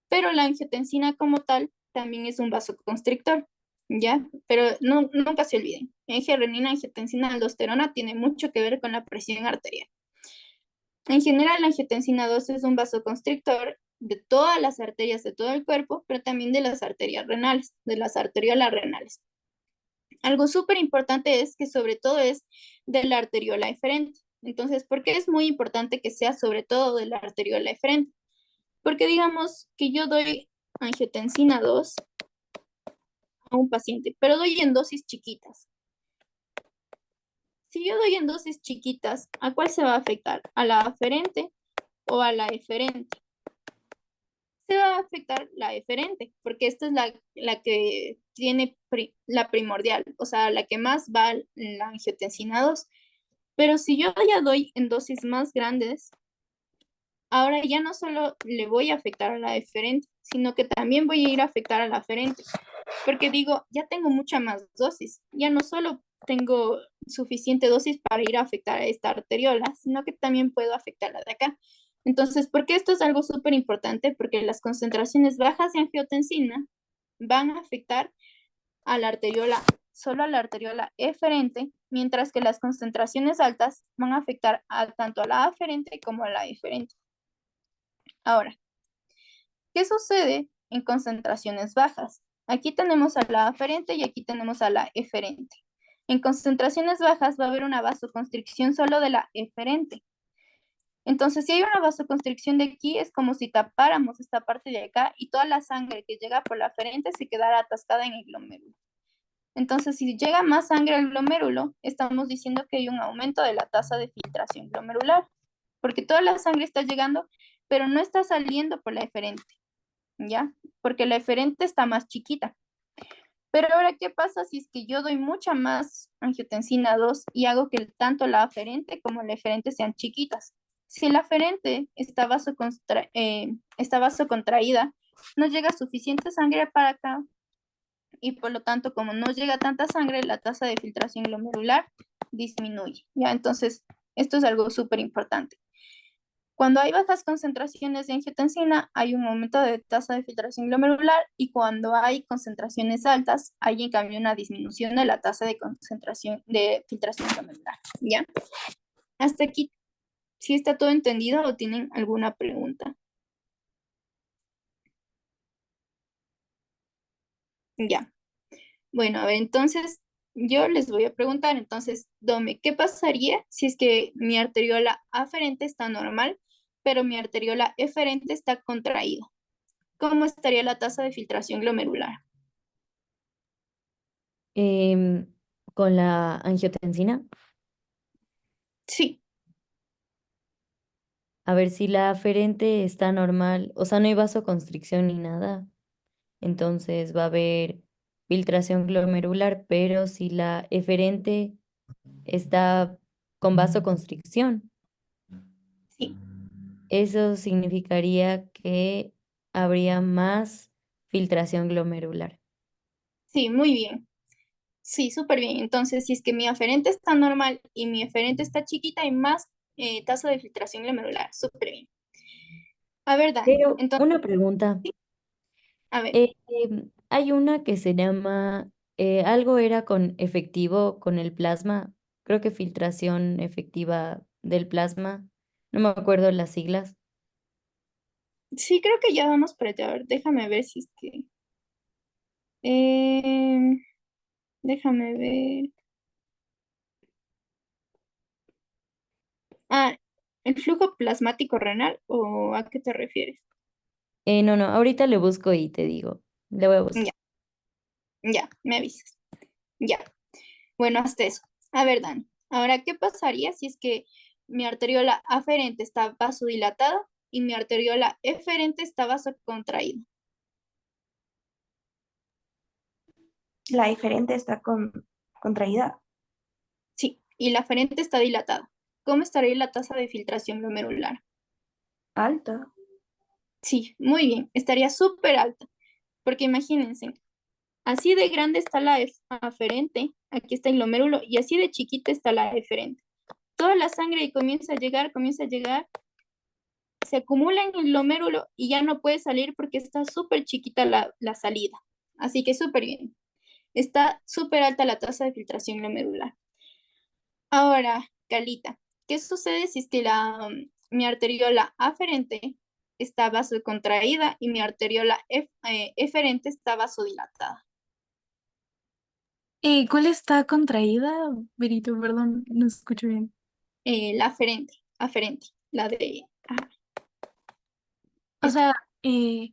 Pero la angiotensina como tal también es un vasoconstrictor, ¿ya? Pero no, nunca se olviden, eje renina, angiotensina, aldosterona tiene mucho que ver con la presión arterial. En general, la angiotensina 2 es un vasoconstrictor de todas las arterias de todo el cuerpo, pero también de las arterias renales, de las arteriolas renales. Algo súper importante es que sobre todo es de la arteriola eferente. Entonces, ¿por qué es muy importante que sea sobre todo de la arteriola eferente? Porque digamos que yo doy angiotensina 2 a un paciente, pero doy en dosis chiquitas. Si yo doy en dosis chiquitas, ¿a cuál se va a afectar? ¿A la aferente o a la eferente? Se va a afectar la eferente, porque esta es la que tiene la primordial, o sea, la que más va en la angiotensina 2. Pero si yo ya doy en dosis más grandes, ahora ya no solo le voy a afectar a la eferente, sino que también voy a ir a afectar a la aferente, porque digo, ya tengo mucha más dosis, ya no solo tengo suficiente dosis para ir a afectar a esta arteriola, sino que también puedo afectar a la de acá. Entonces, ¿por qué esto es algo súper importante? Porque las concentraciones bajas de angiotensina van a afectar a la arteriola, solo a la arteriola eferente, mientras que las concentraciones altas van a afectar tanto a la aferente como a la eferente. Ahora, ¿qué sucede en concentraciones bajas? Aquí tenemos a la aferente y aquí tenemos a la eferente. En concentraciones bajas va a haber una vasoconstricción solo de la eferente. Entonces, si hay una vasoconstricción de aquí, es como si tapáramos esta parte de acá y toda la sangre que llega por la aferente se quedara atascada en el glomérulo. Entonces, si llega más sangre al glomérulo, estamos diciendo que hay un aumento de la tasa de filtración glomerular, porque toda la sangre está llegando, pero no está saliendo por la eferente, ¿ya? Porque la eferente está más chiquita. Pero ahora, ¿qué pasa si es que yo doy mucha más angiotensina 2 y hago que tanto la aferente como la eferente sean chiquitas? Si la aferente está vasocontraída, no llega suficiente sangre para acá y por lo tanto, como no llega tanta sangre, la tasa de filtración glomerular disminuye, ¿ya? Entonces, esto es algo súper importante. Cuando hay bajas concentraciones de angiotensina, hay un aumento de tasa de filtración glomerular y cuando hay concentraciones altas, hay en cambio una disminución de la tasa de concentración de filtración glomerular. ¿Ya? Hasta aquí, ¿sí está todo entendido o tienen alguna pregunta? Ya. Bueno, a ver, entonces yo les voy a preguntar, entonces, Dome, ¿qué pasaría si es que mi arteriola aferente está normal, pero mi arteriola eferente está contraída? ¿Cómo estaría la tasa de filtración glomerular? Em, con la angiotensina, Sí, a ver si la aferente está normal, o sea, no hay vasoconstricción ni nada, entonces va a haber filtración glomerular, pero si la eferente está con vasoconstricción, sí, eso significaría que habría más filtración glomerular. sí, muy bien. Sí, súper bien. Entonces, si es que mi aferente está normal y mi eferente está chiquita, hay más tasa de filtración glomerular. Súper bien. A ver, Dani. Pero Entonces, una pregunta. sí, a ver. Hay una que se llama, algo era con efectivo, con el plasma, creo que filtración efectiva del plasma, no me acuerdo las siglas. Sí, creo que ya vamos por allá. A ver, déjame ver si es que... em, déjame ver. Ah, ¿el flujo plasmático renal o a qué te refieres? No, no, ahorita le busco y te digo, le voy a buscar. Ya, ya, me avisas. Ya. Bueno, hasta eso. A ver, Dani. Ahora, ¿qué pasaría si es que mi arteriola aferente está vasodilatada y mi arteriola eferente está vasocontraída? La diferente está contraída, Sí, y la aferente está dilatada. ¿Cómo estaría la tasa de filtración glomerular? alta. Sí, muy bien, estaría súper alta, porque imagínense, así de grande está la aferente, aquí está el glomérulo, y así de chiquita está la eferente. Toda la sangre comienza a llegar, se acumula en el glomérulo y ya no puede salir porque está súper chiquita la salida. Así que súper bien. Está súper alta la tasa de filtración glomerular. Ahora, Carlita, ¿qué sucede si es que mi arteriola aferente está vasocontraída y mi arteriola eferente está vasodilatada? ¿Cuál está contraída? Verito, perdón, no escucho bien. La aferente, la de... O esta. sea, eh,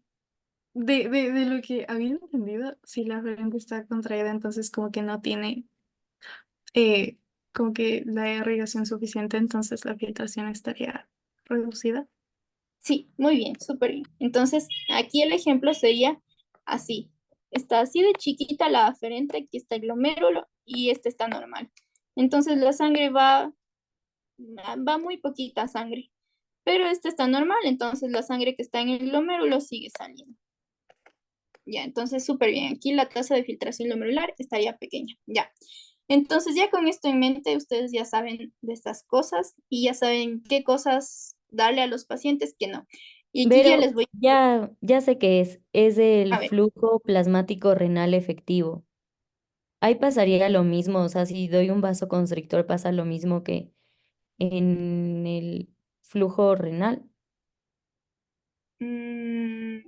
de lo que había entendido, si la frente está contraída, entonces como que no tiene eh, como que la irrigación suficiente, entonces la filtración estaría reducida. Sí, muy bien, súper bien. Entonces, aquí el ejemplo sería así. Está así de chiquita la aferente, aquí está el glomérulo y este está normal. Entonces la sangre va muy poquita sangre, pero este está normal, entonces la sangre que está en el glomérulo sigue saliendo. Ya, entonces súper bien. Aquí la tasa de filtración glomerular estaría pequeña. Ya. Entonces ya con esto en mente, ustedes ya saben de estas cosas y ya saben qué cosas darle a los pacientes que no. Y aquí ya Pero les voy ya sé qué es el a ver. flujo plasmático renal efectivo. Ahí pasaría lo mismo, o sea, si doy un vasoconstrictor pasa lo mismo que en el flujo renal. mm,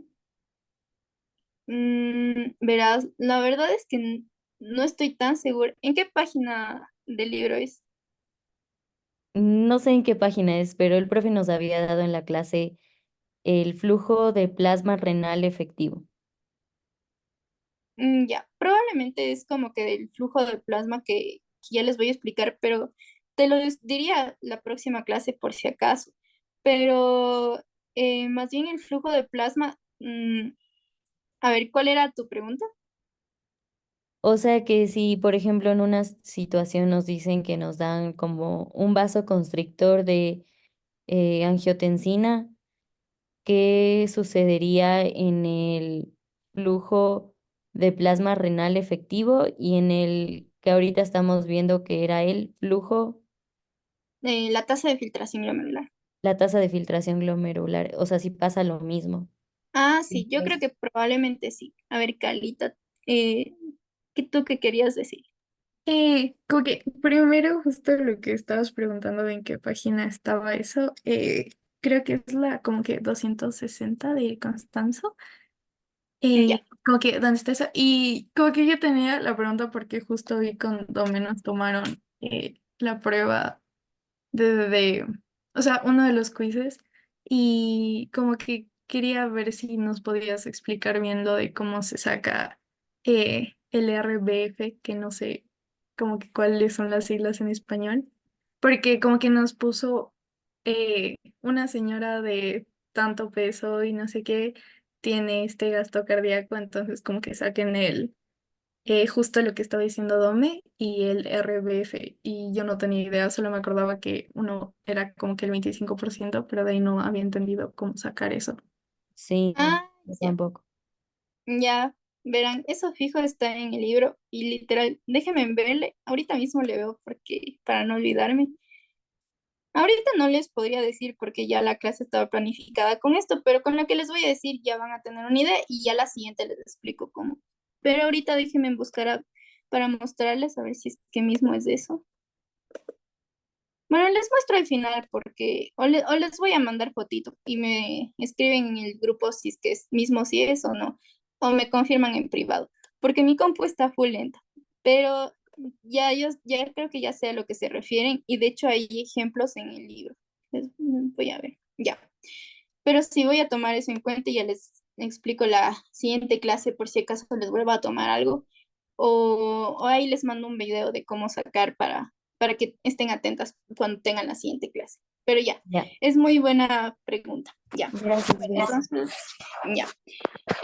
verás, la verdad es que no estoy tan segura. ¿En qué página del libro es? No sé en qué página es, pero el profe nos había dado en la clase el flujo de plasma renal efectivo. Ya, probablemente es como que del flujo de plasma que ya les voy a explicar, pero te lo diría la próxima clase por si acaso. Pero más bien el flujo de plasma, a ver, ¿cuál era tu pregunta? O sea que si, por ejemplo, en una situación nos dicen que nos dan como un vasoconstrictor de angiotensina, ¿qué sucedería en el flujo de plasma renal efectivo y en el que ahorita estamos viendo que era el flujo? La tasa de filtración glomerular. la tasa de filtración glomerular, o sea, si pasa lo mismo. Ah, sí, yo creo Entonces, que probablemente sí. A ver, Carlita, eh, ¿qué querías decir? Como que primero justo lo que estabas preguntando de en qué página estaba eso, creo que es la como que 260 de Constanzo, Ya. como que ¿dónde está eso? Y como que yo tenía la pregunta porque justo vi cuando menos tomaron la prueba de, o sea, uno de los quizzes y como que quería ver si nos podías explicar bien lo de cómo se saca el RBF, que no sé como que cuáles son las siglas en español, porque como que nos puso una señora de tanto peso y no sé qué tiene este gasto cardíaco, entonces como que saquen justo lo que estaba diciendo Dome y el RBF. Y yo no tenía idea, solo me acordaba que uno era como que el 25%, pero de ahí no había entendido cómo sacar eso. sí, Ah, yo ya. tampoco. Ya, verán, eso fijo está en el libro y literal, déjenme verle, ahorita mismo le veo porque para no olvidarme. Ahorita no les podría decir porque ya la clase estaba planificada con esto, pero con lo que les voy a decir ya van a tener una idea y ya la siguiente les explico cómo. Pero ahorita déjenme buscar para mostrarles a ver si es que mismo es de eso. Bueno, les muestro al final porque o les voy a mandar fotito y me escriben en el grupo si es que es mismo si es o no, o me confirman en privado, porque mi compu está full lenta, pero ya yo ya creo que ya sé a lo que se refieren y de hecho hay ejemplos en el libro. Voy a ver, ya. Pero sí voy a tomar eso en cuenta y ya les explico la siguiente clase por si acaso les vuelva a tomar algo. O ahí les mando un video de cómo sacar para que estén atentas cuando tengan la siguiente clase. Pero ya, Ya, es muy buena pregunta. Ya. gracias, Bess. Entonces, ya.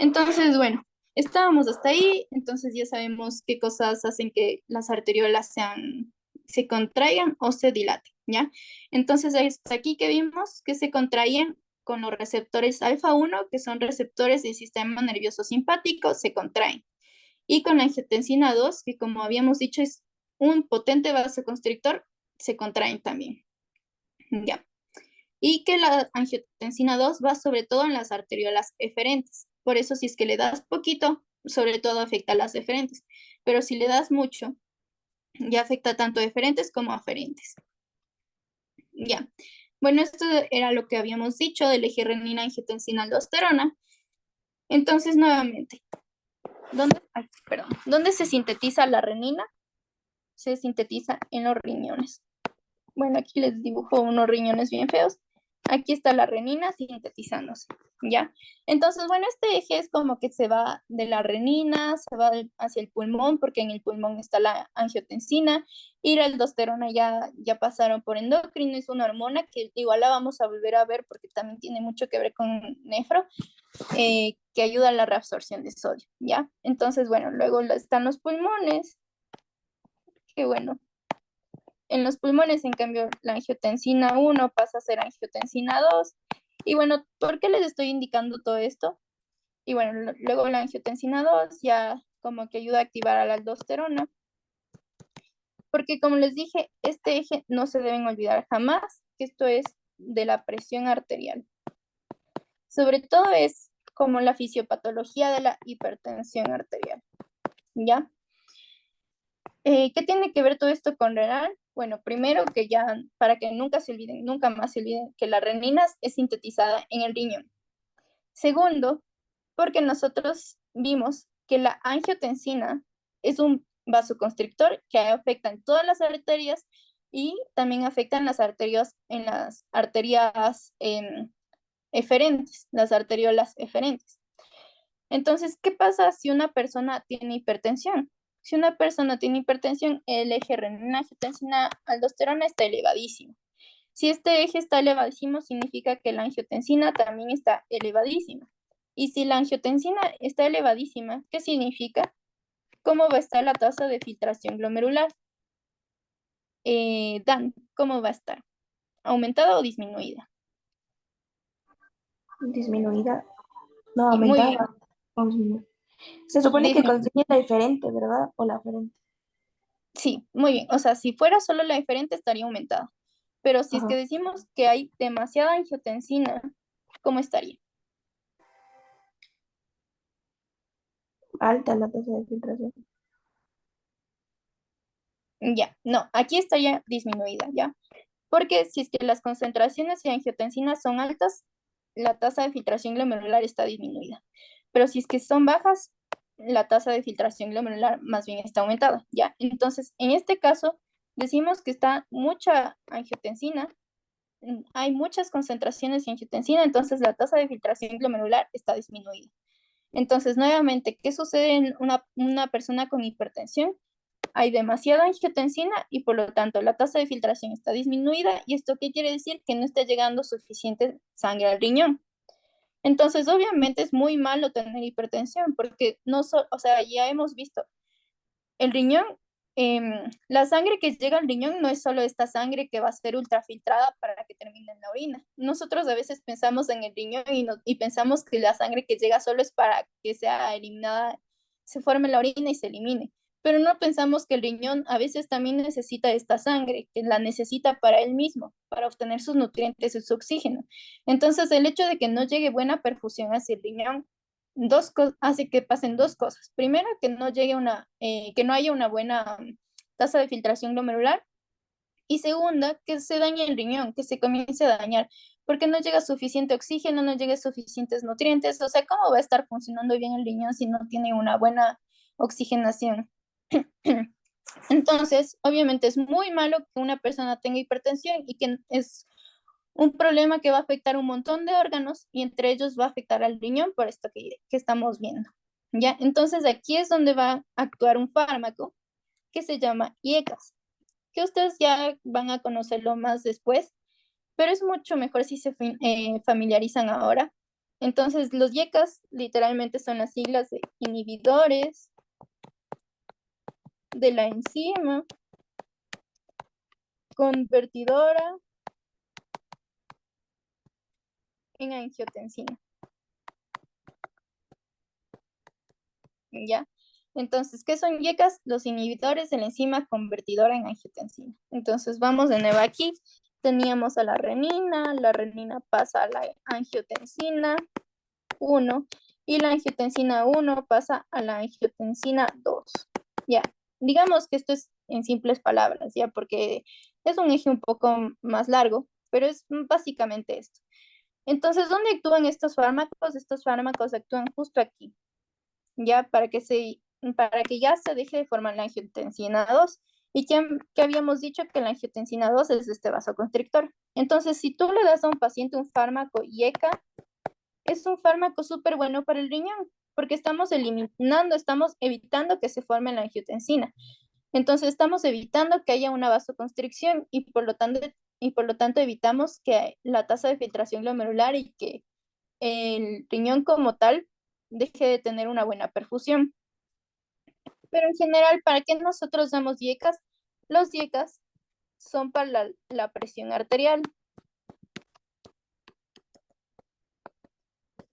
Entonces, bueno, estábamos hasta ahí, entonces ya sabemos qué cosas hacen que las arteriolas se contraigan o se dilaten, ¿ya? Entonces, hasta aquí que vimos que se contraían con los receptores alfa 1 que son receptores del sistema nervioso simpático, se contraen. Y con la angiotensina 2 que como habíamos dicho es un potente vasoconstrictor, se contraen también, ¿ya? Y que la angiotensina 2 va sobre todo en las arteriolas eferentes. Por eso si es que le das poquito, sobre todo afecta a las eferentes, pero si le das mucho, ya afecta tanto a eferentes como a aferentes. Ya. Bueno, esto era lo que habíamos dicho del eje renina-angiotensina-aldosterona. Entonces, nuevamente, ¿dónde se sintetiza la renina? Se sintetiza en los riñones. Bueno, aquí les dibujo unos riñones bien feos. Aquí está la renina sintetizándose, ¿ya? Entonces, bueno, este eje es como que se va de la renina, se va hacia el pulmón, porque en el pulmón está la angiotensina, y la aldosterona ya pasaron por endocrino, es una hormona que igual la vamos a volver a ver porque también tiene mucho que ver con nefro, que ayuda a la reabsorción de sodio, ¿ya? Entonces, bueno, luego están los pulmones, que bueno, en los pulmones, en cambio, la angiotensina 1 pasa a ser angiotensina 2. Y bueno, ¿por qué les estoy indicando todo esto? Y bueno, luego la angiotensina 2 ya como que ayuda a activar a la aldosterona. Porque como les dije, este eje no se deben olvidar jamás, que esto es de la presión arterial. Sobre todo es como la fisiopatología de la hipertensión arterial, ¿ya? ¿Qué tiene que ver todo esto con renal? Bueno, primero que ya, para que nunca se olviden, nunca más se olviden que la renina es sintetizada en el riñón. Segundo, porque nosotros vimos que la angiotensina es un vasoconstrictor que afecta en todas las arterias y también afecta en las arterias eferentes, las arteriolas eferentes. Entonces, ¿qué pasa si una persona tiene hipertensión? Si una persona tiene hipertensión, el eje renina-angiotensina-aldosterona está elevadísimo. Si este eje está elevadísimo, significa que la angiotensina también está elevadísima. Y si la angiotensina está elevadísima, ¿qué significa? ¿Cómo va a estar la tasa de filtración glomerular? Dan, ¿cómo va a estar? ¿Aumentada o disminuida? Disminuida. No, Sí, muy bien. aumentada. O disminuida. Se supone que Disminuida. contiene la diferente, ¿verdad? O la diferente. Sí, muy bien. O sea, si fuera solo la diferente, estaría aumentada. Pero si es Ajá. que decimos que hay demasiada angiotensina, ¿cómo estaría? Alta la tasa de filtración. Ya, no, aquí estaría disminuida, ¿ya? Porque si es que las concentraciones de angiotensina son altas, la tasa de filtración glomerular está disminuida. Pero si es que son bajas, la tasa de filtración glomerular más bien está aumentada, ¿ya? Entonces, en este caso, decimos que está mucha angiotensina, hay muchas concentraciones de angiotensina, entonces la tasa de filtración glomerular está disminuida. Entonces, nuevamente, ¿qué sucede en una persona con hipertensión? Hay demasiada angiotensina y por lo tanto la tasa de filtración está disminuida. ¿Y esto qué quiere decir? Que no está llegando suficiente sangre al riñón. Entonces, obviamente es muy malo tener hipertensión porque no o sea, ya hemos visto, el riñón, la sangre que llega al riñón no es solo esta sangre que va a ser ultrafiltrada para que termine en la orina. Nosotros a veces pensamos en el riñón y pensamos que la sangre que llega solo es para que sea eliminada, se forme la orina y se elimine. Pero no pensamos que el riñón a veces también necesita esta sangre, que la necesita para él mismo, para obtener sus nutrientes y su oxígeno. Entonces, el hecho de que no llegue buena perfusión hacia el riñón hace que pasen dos cosas. Primero, que no llegue que no haya una buena tasa de filtración glomerular. Y segunda, que se dañe el riñón, que se comience a dañar, porque no llega suficiente oxígeno, no llega suficientes nutrientes. O sea, ¿cómo va a estar funcionando bien el riñón si no tiene una buena oxigenación? Entonces, obviamente es muy malo que una persona tenga hipertensión y que es un problema que va a afectar un montón de órganos y entre ellos va a afectar al riñón por esto que estamos viendo. ¿Ya? Entonces aquí es donde va a actuar un fármaco que se llama IECAS, que ustedes ya van a conocerlo más después, pero es mucho mejor si se familiarizan ahora. Entonces los IECAS literalmente son las siglas de inhibidores de la enzima convertidora en angiotensina. ¿Ya? Entonces, ¿qué son IECAS? Los inhibidores de la enzima convertidora en angiotensina. Entonces, vamos de nuevo aquí. Teníamos a la renina pasa a la angiotensina 1 y la angiotensina 1 pasa a la angiotensina 2. Ya, digamos que esto es en simples palabras, ya, porque es un eje un poco más largo, pero es básicamente esto. Entonces, ¿dónde actúan estos fármacos? Estos fármacos actúan justo aquí, ya para que ya se deje de formar la angiotensina 2. Y que habíamos dicho que la angiotensina 2 es este vasoconstrictor. Entonces, si tú le das a un paciente un fármaco IECA, es un fármaco súper bueno para el riñón, porque estamos eliminando, estamos evitando que se forme la angiotensina. Entonces, estamos evitando que haya una vasoconstricción y por lo tanto evitamos que la tasa de filtración glomerular y que el riñón como tal deje de tener una buena perfusión. Pero en general, ¿para qué nosotros damos IECAS? Los IECAS son para la presión arterial.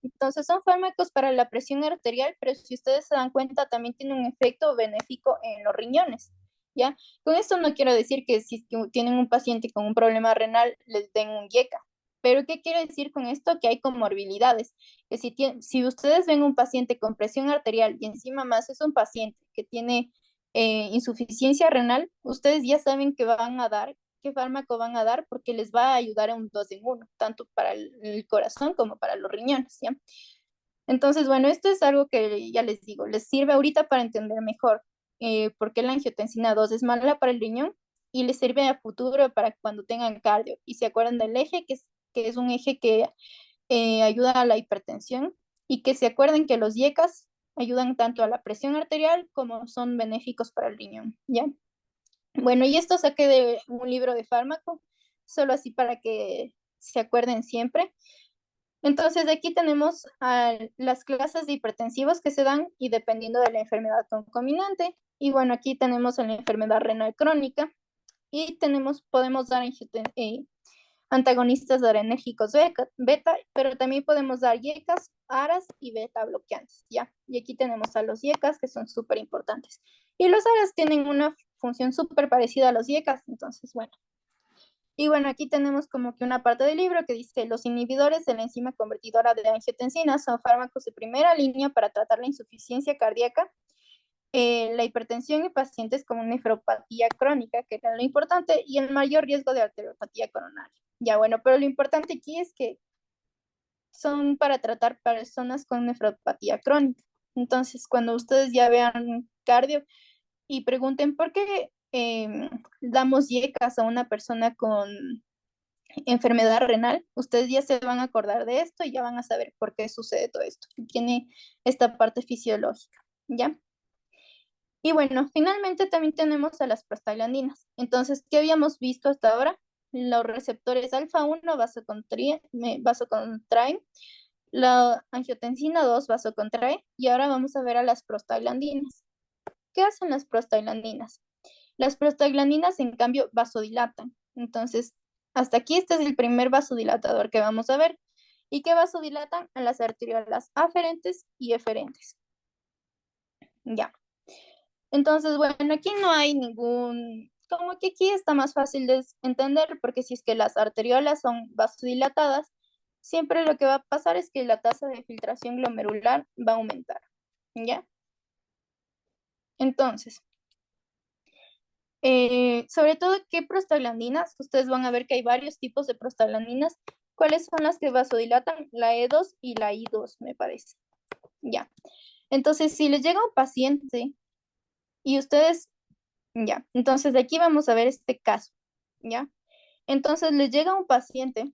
Entonces son fármacos para la presión arterial, pero si ustedes se dan cuenta, también tiene un efecto benéfico en los riñones, ¿ya? Con esto no quiero decir que si tienen un paciente con un problema renal, les den un IECA. Pero ¿qué quiere decir con esto? Que hay comorbilidades. Que si ustedes ven un paciente con presión arterial y encima más es un paciente que tiene insuficiencia renal, ustedes ya saben que van a dar qué fármaco van a dar porque les va a ayudar a un 2 en 1, tanto para el corazón como para los riñones, ¿ya? Entonces, bueno, esto es algo que ya les digo, les sirve ahorita para entender mejor por qué la angiotensina 2 es mala para el riñón y les sirve a futuro para cuando tengan cardio. Y se acuerdan del eje, que es un eje que ayuda a la hipertensión y que se acuerden que los IECAS ayudan tanto a la presión arterial como son benéficos para el riñón, ¿ya? Bueno, y esto saqué de un libro de fármaco, solo así para que se acuerden siempre. Entonces, aquí tenemos las clases de hipertensivos que se dan y dependiendo de la enfermedad concomitante. Y bueno, aquí tenemos la enfermedad renal crónica y podemos dar antagonistas adrenérgicos beta, pero también podemos dar IECAS, ARAS y beta bloqueantes, ¿ya? Y aquí tenemos a los IECAS que son súper importantes. Y los ARAS tienen una función súper parecida a los IECAS, entonces, bueno. Y bueno, aquí tenemos como que una parte del libro que dice, los inhibidores de la enzima convertidora de angiotensina son fármacos de primera línea para tratar la insuficiencia cardíaca, la hipertensión en pacientes con nefropatía crónica, que era lo importante, y el mayor riesgo de arteriopatía coronaria. Ya bueno, pero lo importante aquí es que son para tratar personas con nefropatía crónica. Entonces, cuando ustedes ya vean cardio y pregunten por qué damos IECAS a una persona con enfermedad renal, ustedes ya se van a acordar de esto y ya van a saber por qué sucede todo esto. Tiene esta parte fisiológica, ¿ya? Y bueno, finalmente también tenemos a las prostaglandinas. Entonces, ¿qué habíamos visto hasta ahora? Los receptores alfa 1 vasocontraen, la angiotensina 2 vasocontrae, y ahora vamos a ver a las prostaglandinas. ¿Qué hacen las prostaglandinas? Las prostaglandinas, en cambio, vasodilatan. Entonces, hasta aquí este es el primer vasodilatador que vamos a ver. ¿Y qué vasodilatan? A las arteriolas aferentes y eferentes. Ya. Entonces, bueno, aquí no hay ningún, como que aquí está más fácil de entender, porque si es que las arteriolas son vasodilatadas, siempre lo que va a pasar es que la tasa de filtración glomerular va a aumentar, ¿ya? Entonces, sobre todo, ¿qué prostaglandinas? Ustedes van a ver que hay varios tipos de prostaglandinas. ¿Cuáles son las que vasodilatan? La E2 y la I2, me parece. Ya. Entonces, si les llega un paciente y ustedes, ya, entonces de aquí vamos a ver este caso, ¿ya? Entonces les llega un paciente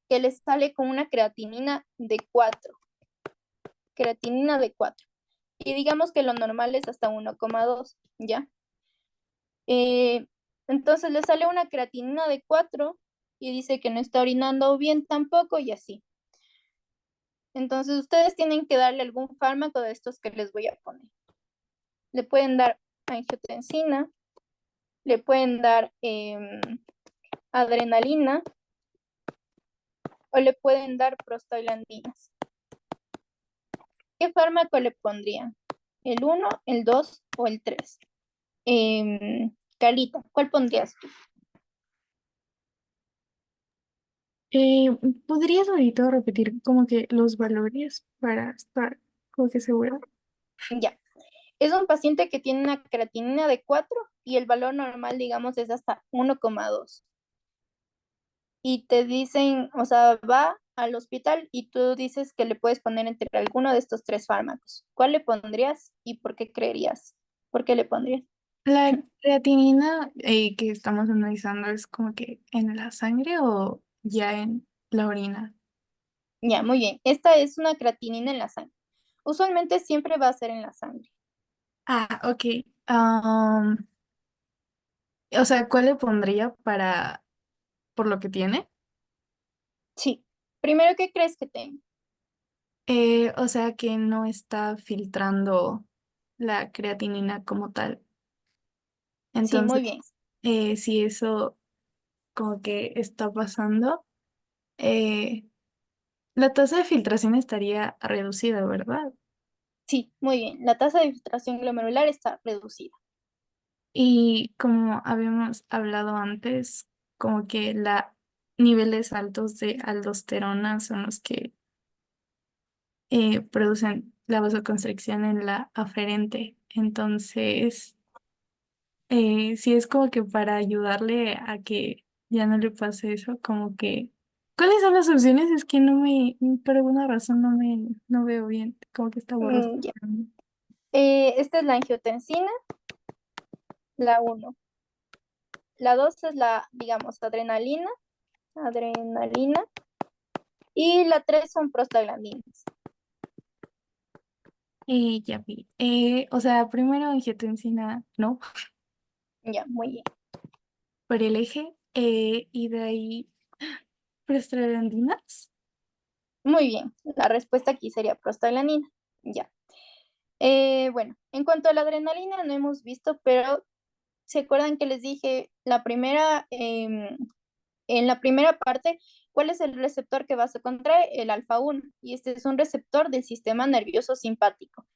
que les sale con una creatinina de 4, creatinina de 4, y digamos que lo normal es hasta 1,2, ¿ya? Entonces le sale una creatinina de 4 y dice que no está orinando bien tampoco y así. Entonces ustedes tienen que darle algún fármaco de estos que les voy a poner. Le pueden dar angiotensina, le pueden dar adrenalina o le pueden dar prostaglandinas. ¿Qué fármaco le pondrían? ¿El 1, el 2 o el 3? Carlita, ¿cuál pondrías tú? Eh, ¿Podrías ahorita repetir como que los valores para estar como que segura? Ya. Es un paciente que tiene una creatinina de 4 y el valor normal, digamos, es hasta 1,2. Y te dicen, o sea, va al hospital y tú dices que le puedes poner entre alguno de estos 3 fármacos. ¿Cuál le pondrías y por qué creerías? ¿Por qué le pondrías? La creatinina que estamos analizando es como que en la sangre o ya en la orina. Ya, muy bien. Esta es una creatinina en la sangre. Usualmente siempre va a ser en la sangre. Ah, ok. O sea, ¿cuál le pondría para por lo que tiene? Sí. Primero, ¿qué crees que tengo? O sea, que no está filtrando la creatinina como tal. Sí, muy Entonces, bien. si eso como que está pasando, eh, la tasa de filtración estaría reducida, ¿verdad? Sí, muy bien. La tasa de filtración glomerular está reducida. Y como habíamos hablado antes, como que la niveles altos de aldosterona son los que producen la vasoconstricción en la aferente. Entonces, sí es como que para ayudarle a que ya no le pase eso, como que, ¿cuáles son las opciones? Es que por alguna razón no veo bien, como que está borroso. Ya. Esta es la angiotensina, la uno. La 2 es la, digamos, adrenalina. Y la 3 son prostaglandinas. Ya vi. O sea, primero angiotensina, no, Ya, muy bien. por el eje, y de ahí prostaglandinas. Muy bien. La respuesta aquí sería prostaglandina. Ya. Bueno, en cuanto a la adrenalina, no hemos visto, pero ¿se acuerdan que les dije en la primera parte, cuál es el receptor que vasocontrae? El alfa 1. Y este es un receptor del sistema nervioso simpático.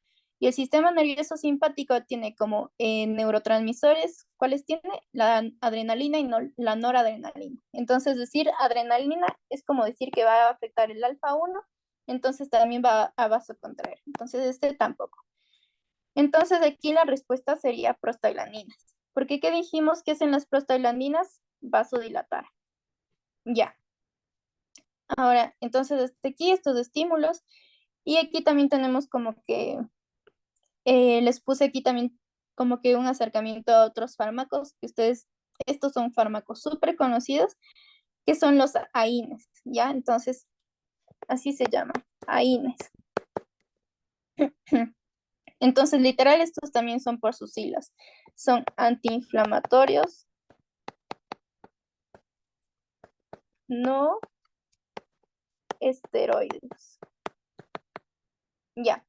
Y el sistema nervioso simpático tiene como neurotransmisores, ¿cuáles tiene? La adrenalina y la noradrenalina. Entonces, decir adrenalina es como decir que va a afectar el alfa 1, entonces también va a vasocontraer. Entonces, este tampoco. Entonces, aquí la respuesta sería prostaglandinas. Porque ¿qué dijimos que hacen las prostaglandinas? Vasodilatar. Ya. Ahora, entonces, aquí estos estímulos. Y aquí también tenemos como que les puse aquí también como que un acercamiento a otros fármacos que estos son fármacos súper conocidos, que son los AINES, ¿ya? Entonces, así se llama, AINES. Entonces, literal, estos también son por sus siglas. Son antiinflamatorios, no esteroides. Ya.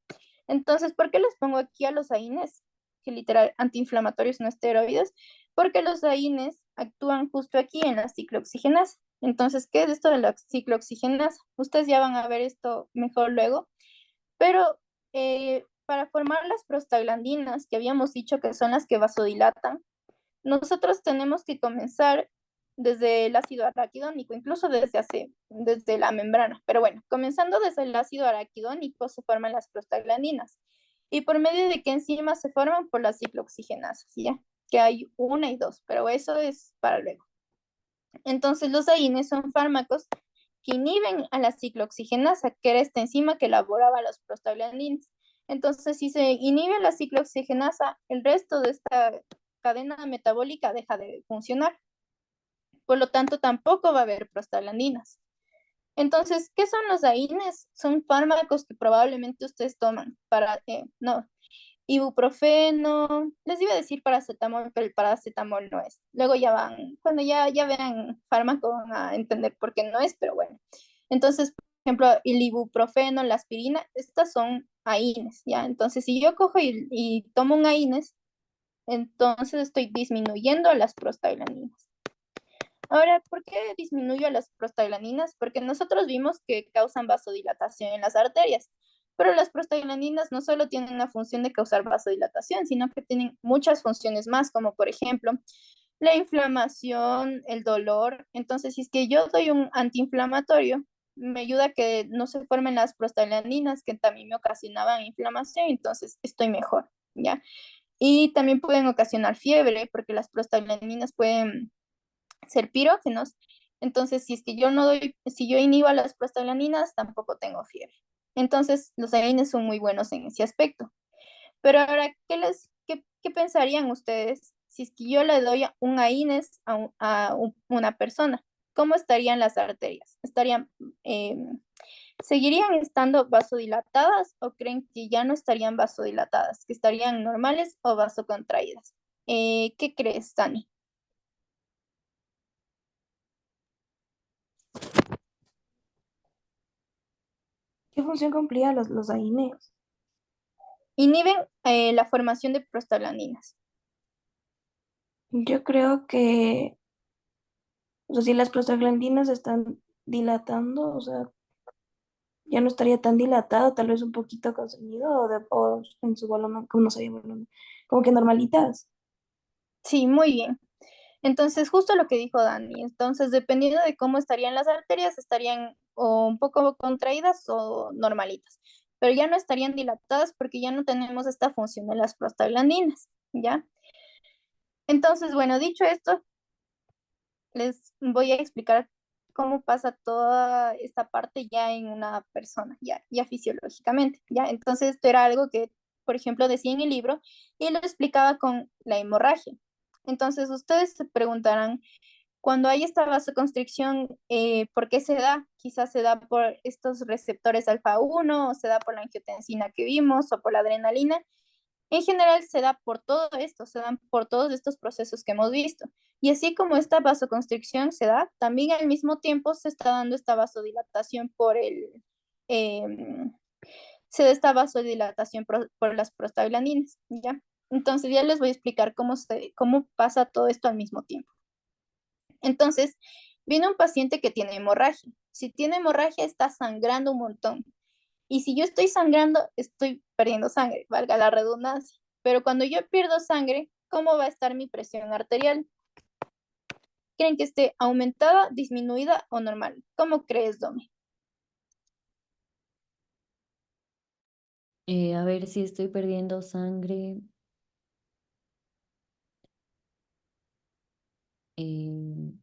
Entonces, ¿por qué les pongo aquí a los AINES? Que literal, antiinflamatorios no esteroides. Porque los AINES actúan justo aquí en la ciclooxigenasa. Entonces, ¿qué es esto de la ciclooxigenasa? Ustedes ya van a ver esto mejor luego. Pero para formar las prostaglandinas, que habíamos dicho que son las que vasodilatan, nosotros tenemos que comenzar desde el ácido araquidónico, incluso desde la membrana. Pero bueno, comenzando desde el ácido araquidónico se forman las prostaglandinas. ¿Y por medio de qué enzimas se forman? Por las ciclooxigenasas, ¿ya? Que hay una y dos, pero eso es para luego. Entonces los AINES son fármacos que inhiben a la ciclooxigenasa, que era esta enzima que elaboraba las prostaglandinas. Entonces, si se inhibe la ciclooxigenasa, el resto de esta cadena metabólica deja de funcionar. Por lo tanto, tampoco va a haber prostaglandinas. Entonces, ¿qué son los AINES? Son fármacos que probablemente ustedes toman para, no, ibuprofeno, les iba a decir paracetamol, pero el paracetamol no es. Luego ya van, cuando ya vean fármaco van a entender por qué no es, pero bueno. Entonces, por ejemplo, el ibuprofeno, la aspirina, estas son AINES, ¿ya? Entonces, si yo cojo y tomo un AINES, entonces estoy disminuyendo las prostaglandinas. Ahora, ¿por qué disminuyo las prostaglandinas? Porque nosotros vimos que causan vasodilatación en las arterias, pero las prostaglandinas no solo tienen la función de causar vasodilatación, sino que tienen muchas funciones más, como por ejemplo la inflamación, el dolor. Entonces, si es que yo doy un antiinflamatorio, me ayuda a que no se formen las prostaglandinas que también me ocasionaban inflamación, entonces estoy mejor, ¿ya? Y también pueden ocasionar fiebre, porque las prostaglandinas pueden ser pirógenos. Entonces, si es que yo no doy, si yo inhibo a las prostaglandinas, tampoco tengo fiebre. Entonces, los AINES son muy buenos en ese aspecto. Pero ahora, ¿qué pensarían ustedes si es que yo le doy un AINES una persona? ¿Cómo estarían las arterias? ¿Seguirían estando vasodilatadas o creen que ya no estarían vasodilatadas, que estarían normales o vasocontraídas? ¿Qué crees, Dani? ¿Qué función cumplían los AINES? Inhiben la formación de prostaglandinas. Yo creo que, o sea, si las prostaglandinas están dilatando, o sea, ya no estaría tan dilatado, tal vez un poquito consumido o en su volumen, como no sabía volumen, como que normalitas. Sí, muy bien. Entonces, justo lo que dijo Dani. Entonces, dependiendo de cómo estarían las arterias, estarían o un poco contraídas o normalitas, pero ya no estarían dilatadas porque ya no tenemos esta función de las prostaglandinas, ¿ya? Entonces, bueno, dicho esto, les voy a explicar cómo pasa toda esta parte ya en una persona, ya fisiológicamente, ¿ya? Entonces, esto era algo que, por ejemplo, decía en el libro y lo explicaba con la hemorragia. Entonces, ustedes se preguntarán, cuando hay esta vasoconstricción, ¿por qué se da? Quizás se da por estos receptores alfa 1, o se da por la angiotensina que vimos, o por la adrenalina. En general se da por todo esto, se dan por todos estos procesos que hemos visto. Y así como esta vasoconstricción se da, también al mismo tiempo se está dando esta vasodilatación em, se da esta vasodilatación por las prostaglandinas, ¿ya? Entonces ya les voy a explicar cómo pasa todo esto al mismo tiempo. Entonces, viene un paciente que tiene hemorragia. Si tiene hemorragia, está sangrando un montón. Y si yo estoy sangrando, estoy perdiendo sangre, valga la redundancia. Pero cuando yo pierdo sangre, ¿cómo va a estar mi presión arterial? ¿Creen que esté aumentada, disminuida o normal? ¿Cómo crees, Domi? A ver si estoy perdiendo sangre. eh,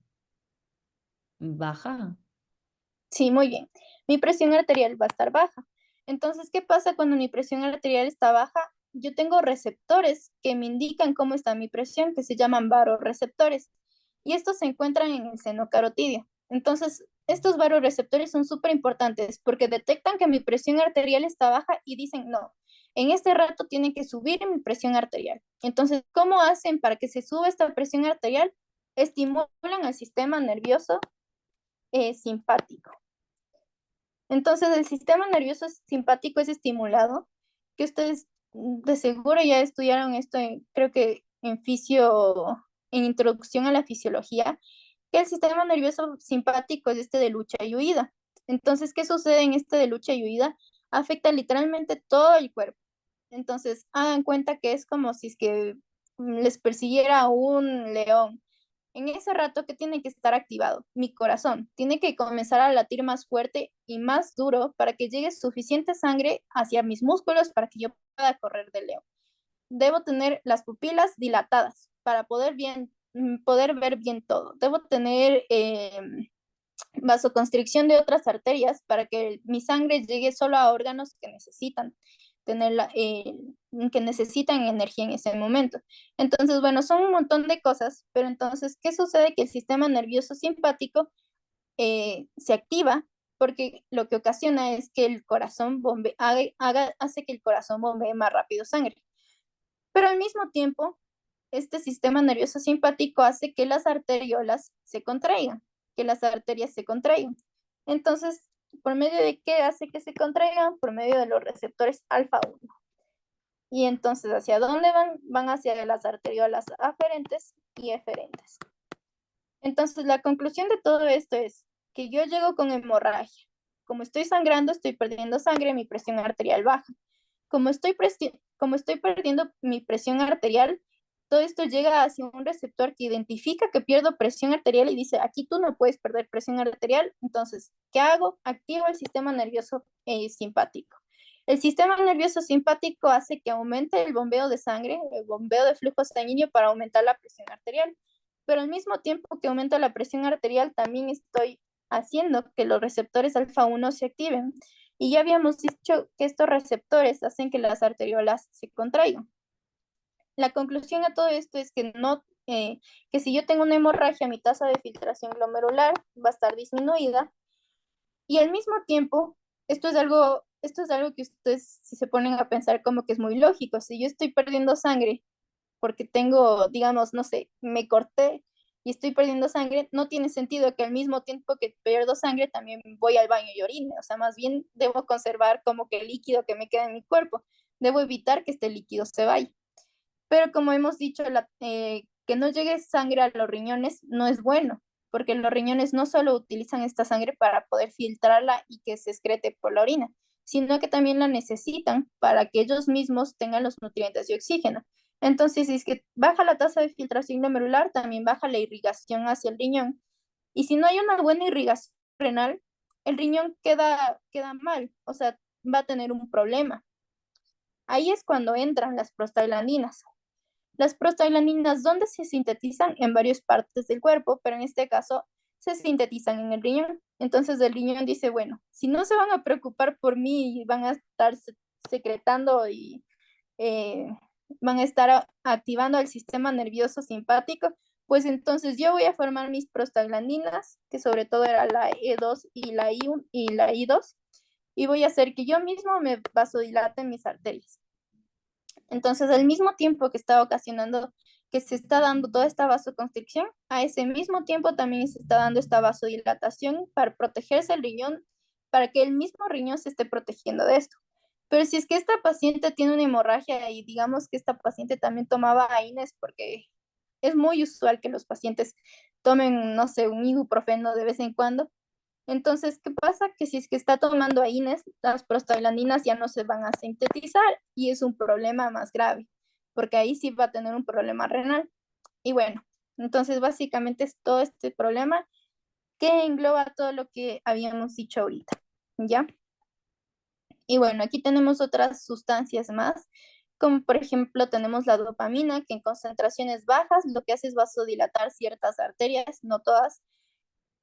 Baja. Sí, muy bien. Mi presión arterial va a estar baja. Entonces, ¿qué pasa cuando mi presión arterial está baja? Yo tengo receptores que me indican cómo está mi presión, que se llaman varoreceptores, y estos se encuentran en el seno carotidio. Entonces, estos varoreceptores son súper importantes porque detectan que mi presión arterial está baja y dicen, no, en este rato tiene que subir mi presión arterial. Entonces, ¿cómo hacen para que se suba esta presión arterial? Estimulan al sistema nervioso simpático. Entonces, el sistema nervioso simpático es estimulado, que ustedes de seguro ya estudiaron esto, creo que en introducción a la fisiología, que el sistema nervioso simpático es este de lucha y huida. Entonces, ¿qué sucede en este de lucha y huida? Afecta literalmente todo el cuerpo. Entonces, hagan cuenta que es como si es que les persiguiera un león. En ese rato, ¿qué tiene que estar activado? Mi corazón. Tiene que comenzar a latir más fuerte y más duro para que llegue suficiente sangre hacia mis músculos para que yo pueda correr del león. Debo tener las pupilas dilatadas para poder ver bien todo. Debo tener vasoconstricción de otras arterias para que mi sangre llegue solo a órganos que necesitan que necesitan energía en ese momento. Entonces, bueno, son un montón de cosas, pero entonces, ¿qué sucede? Que el sistema nervioso simpático se activa porque lo que ocasiona es que el corazón hace que el corazón bombee más rápido sangre. Pero al mismo tiempo, este sistema nervioso simpático hace que las arteriolas se contraigan, que las arterias se contraigan. Entonces, ¿por medio de qué hace que se contraigan? Por medio de los receptores alfa 1. Y entonces, ¿hacia dónde van? Van hacia las arteriolas aferentes y eferentes. Entonces, la conclusión de todo esto es que yo llego con hemorragia. Como estoy sangrando, estoy perdiendo sangre, mi presión arterial baja. Como estoy perdiendo mi presión arterial, todo esto llega hacia un receptor que identifica que pierdo presión arterial y dice, aquí tú no puedes perder presión arterial. Entonces, ¿qué hago? Activo el sistema nervioso simpático. El sistema nervioso simpático hace que aumente el bombeo de sangre, el bombeo de flujo sanguíneo para aumentar la presión arterial. Pero al mismo tiempo que aumenta la presión arterial, también estoy haciendo que los receptores alfa 1 se activen. Y ya habíamos dicho que estos receptores hacen que las arteriolas se contraigan. La conclusión a todo esto es que que si yo tengo una hemorragia, mi tasa de filtración glomerular va a estar disminuida y al mismo tiempo, esto es algo que ustedes si se ponen a pensar como que es muy lógico. Si yo estoy perdiendo sangre porque tengo, digamos, no sé, me corté y estoy perdiendo sangre, no tiene sentido que al mismo tiempo que pierdo sangre también voy al baño y orine. O sea, más bien debo conservar como que el líquido que me queda en mi cuerpo. Debo evitar que este líquido se vaya. Pero como hemos dicho, que no llegue sangre a los riñones no es bueno, porque los riñones no solo utilizan esta sangre para poder filtrarla y que se excrete por la orina, sino que también la necesitan para que ellos mismos tengan los nutrientes y oxígeno. Entonces, si es que baja la tasa de filtración glomerular, también baja la irrigación hacia el riñón. Y si no hay una buena irrigación renal, el riñón queda mal, o sea, va a tener un problema. Ahí es cuando entran las prostaglandinas. Las prostaglandinas, ¿dónde se sintetizan? En varias partes del cuerpo, pero en este caso se sintetizan en el riñón. Entonces el riñón dice, bueno, si no se van a preocupar por mí y van a estar secretando y eh, van a estar activando el sistema nervioso simpático, pues entonces yo voy a formar mis prostaglandinas, que sobre todo era la E2 y la I1 y la I2, y voy a hacer que yo mismo me vasodilate mis arterias. Entonces, al mismo tiempo que está ocasionando que se está dando toda esta vasoconstricción, a ese mismo tiempo también se está dando esta vasodilatación para protegerse el riñón, para que el mismo riñón se esté protegiendo de esto. Pero si es que esta paciente tiene una hemorragia y digamos que esta paciente también tomaba AINES, porque es muy usual que los pacientes tomen, no sé, un ibuprofeno de vez en cuando, Entonces, ¿qué pasa? Que si es que está tomando AINES, las prostaglandinas ya no se van a sintetizar y es un problema más grave, porque ahí sí va a tener un problema renal. Y bueno, entonces básicamente es todo este problema que engloba todo lo que habíamos dicho ahorita, ¿ya? Y bueno, aquí tenemos otras sustancias más, como por ejemplo tenemos la dopamina, que en concentraciones bajas lo que hace es vasodilatar ciertas arterias, no todas,